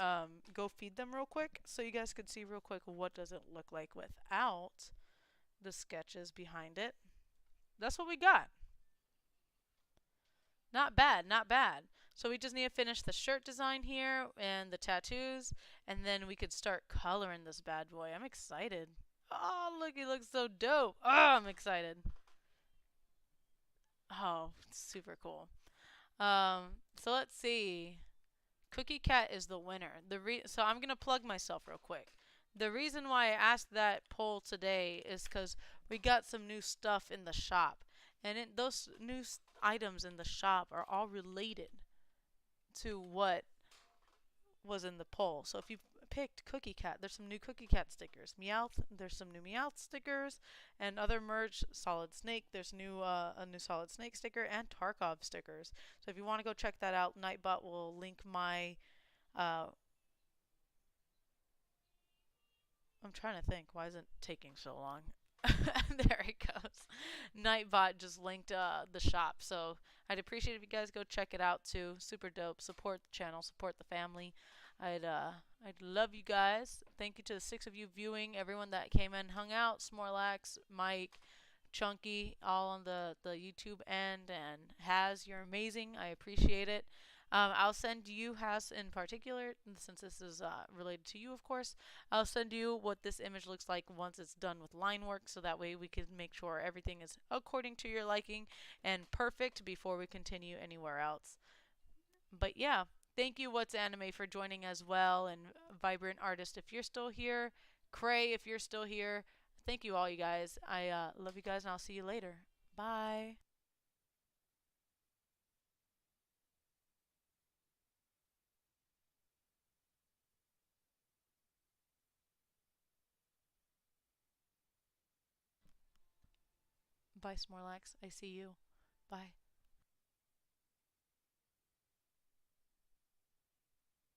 go feed them real quick so you guys could see real quick what does it look like without the sketches behind it. That's what we got. Not bad, not bad. So we just need to finish the shirt design here and the tattoos, and then we could start coloring this bad boy. I'm excited. Oh, look, he looks so dope. Oh, I'm excited. Oh, super cool. So let's see. Cookie Cat is the winner. So I'm gonna plug myself real quick. The reason why I asked that poll today is because we got some new stuff in the shop, and those new items in the shop are all related to what was in the poll. So if you picked Cookie Cat, there's some new Cookie Cat stickers. Meowth, there's some new Meowth stickers, and other merch. Solid Snake, there's a new Solid Snake sticker and Tarkov stickers. So if you want to go check that out, Nightbot will link my. Uh, I'm trying to think. Why is it taking so long? There it goes. Nightbot just linked the shop, so I'd appreciate if you guys go check it out too. Super dope. Support the channel, support the family. I'd uh I'd love you guys. Thank you to the 6 of you viewing, everyone that came in, hung out, Smorlax, Mike, Chunky, all on the YouTube end, and Has, you're amazing. I appreciate it. I'll send you, Has, in particular, since this is related to you, of course. I'll send you what this image looks like once it's done with line work, so that way we can make sure everything is according to your liking and perfect before we continue anywhere else. But yeah, thank you, What's Anime, for joining as well, and Vibrant Artist, if you're still here. Cray, if you're still here. Thank you all, you guys. I love you guys, and I'll see you later. Bye. Bye, Smorlax. I see you. Bye.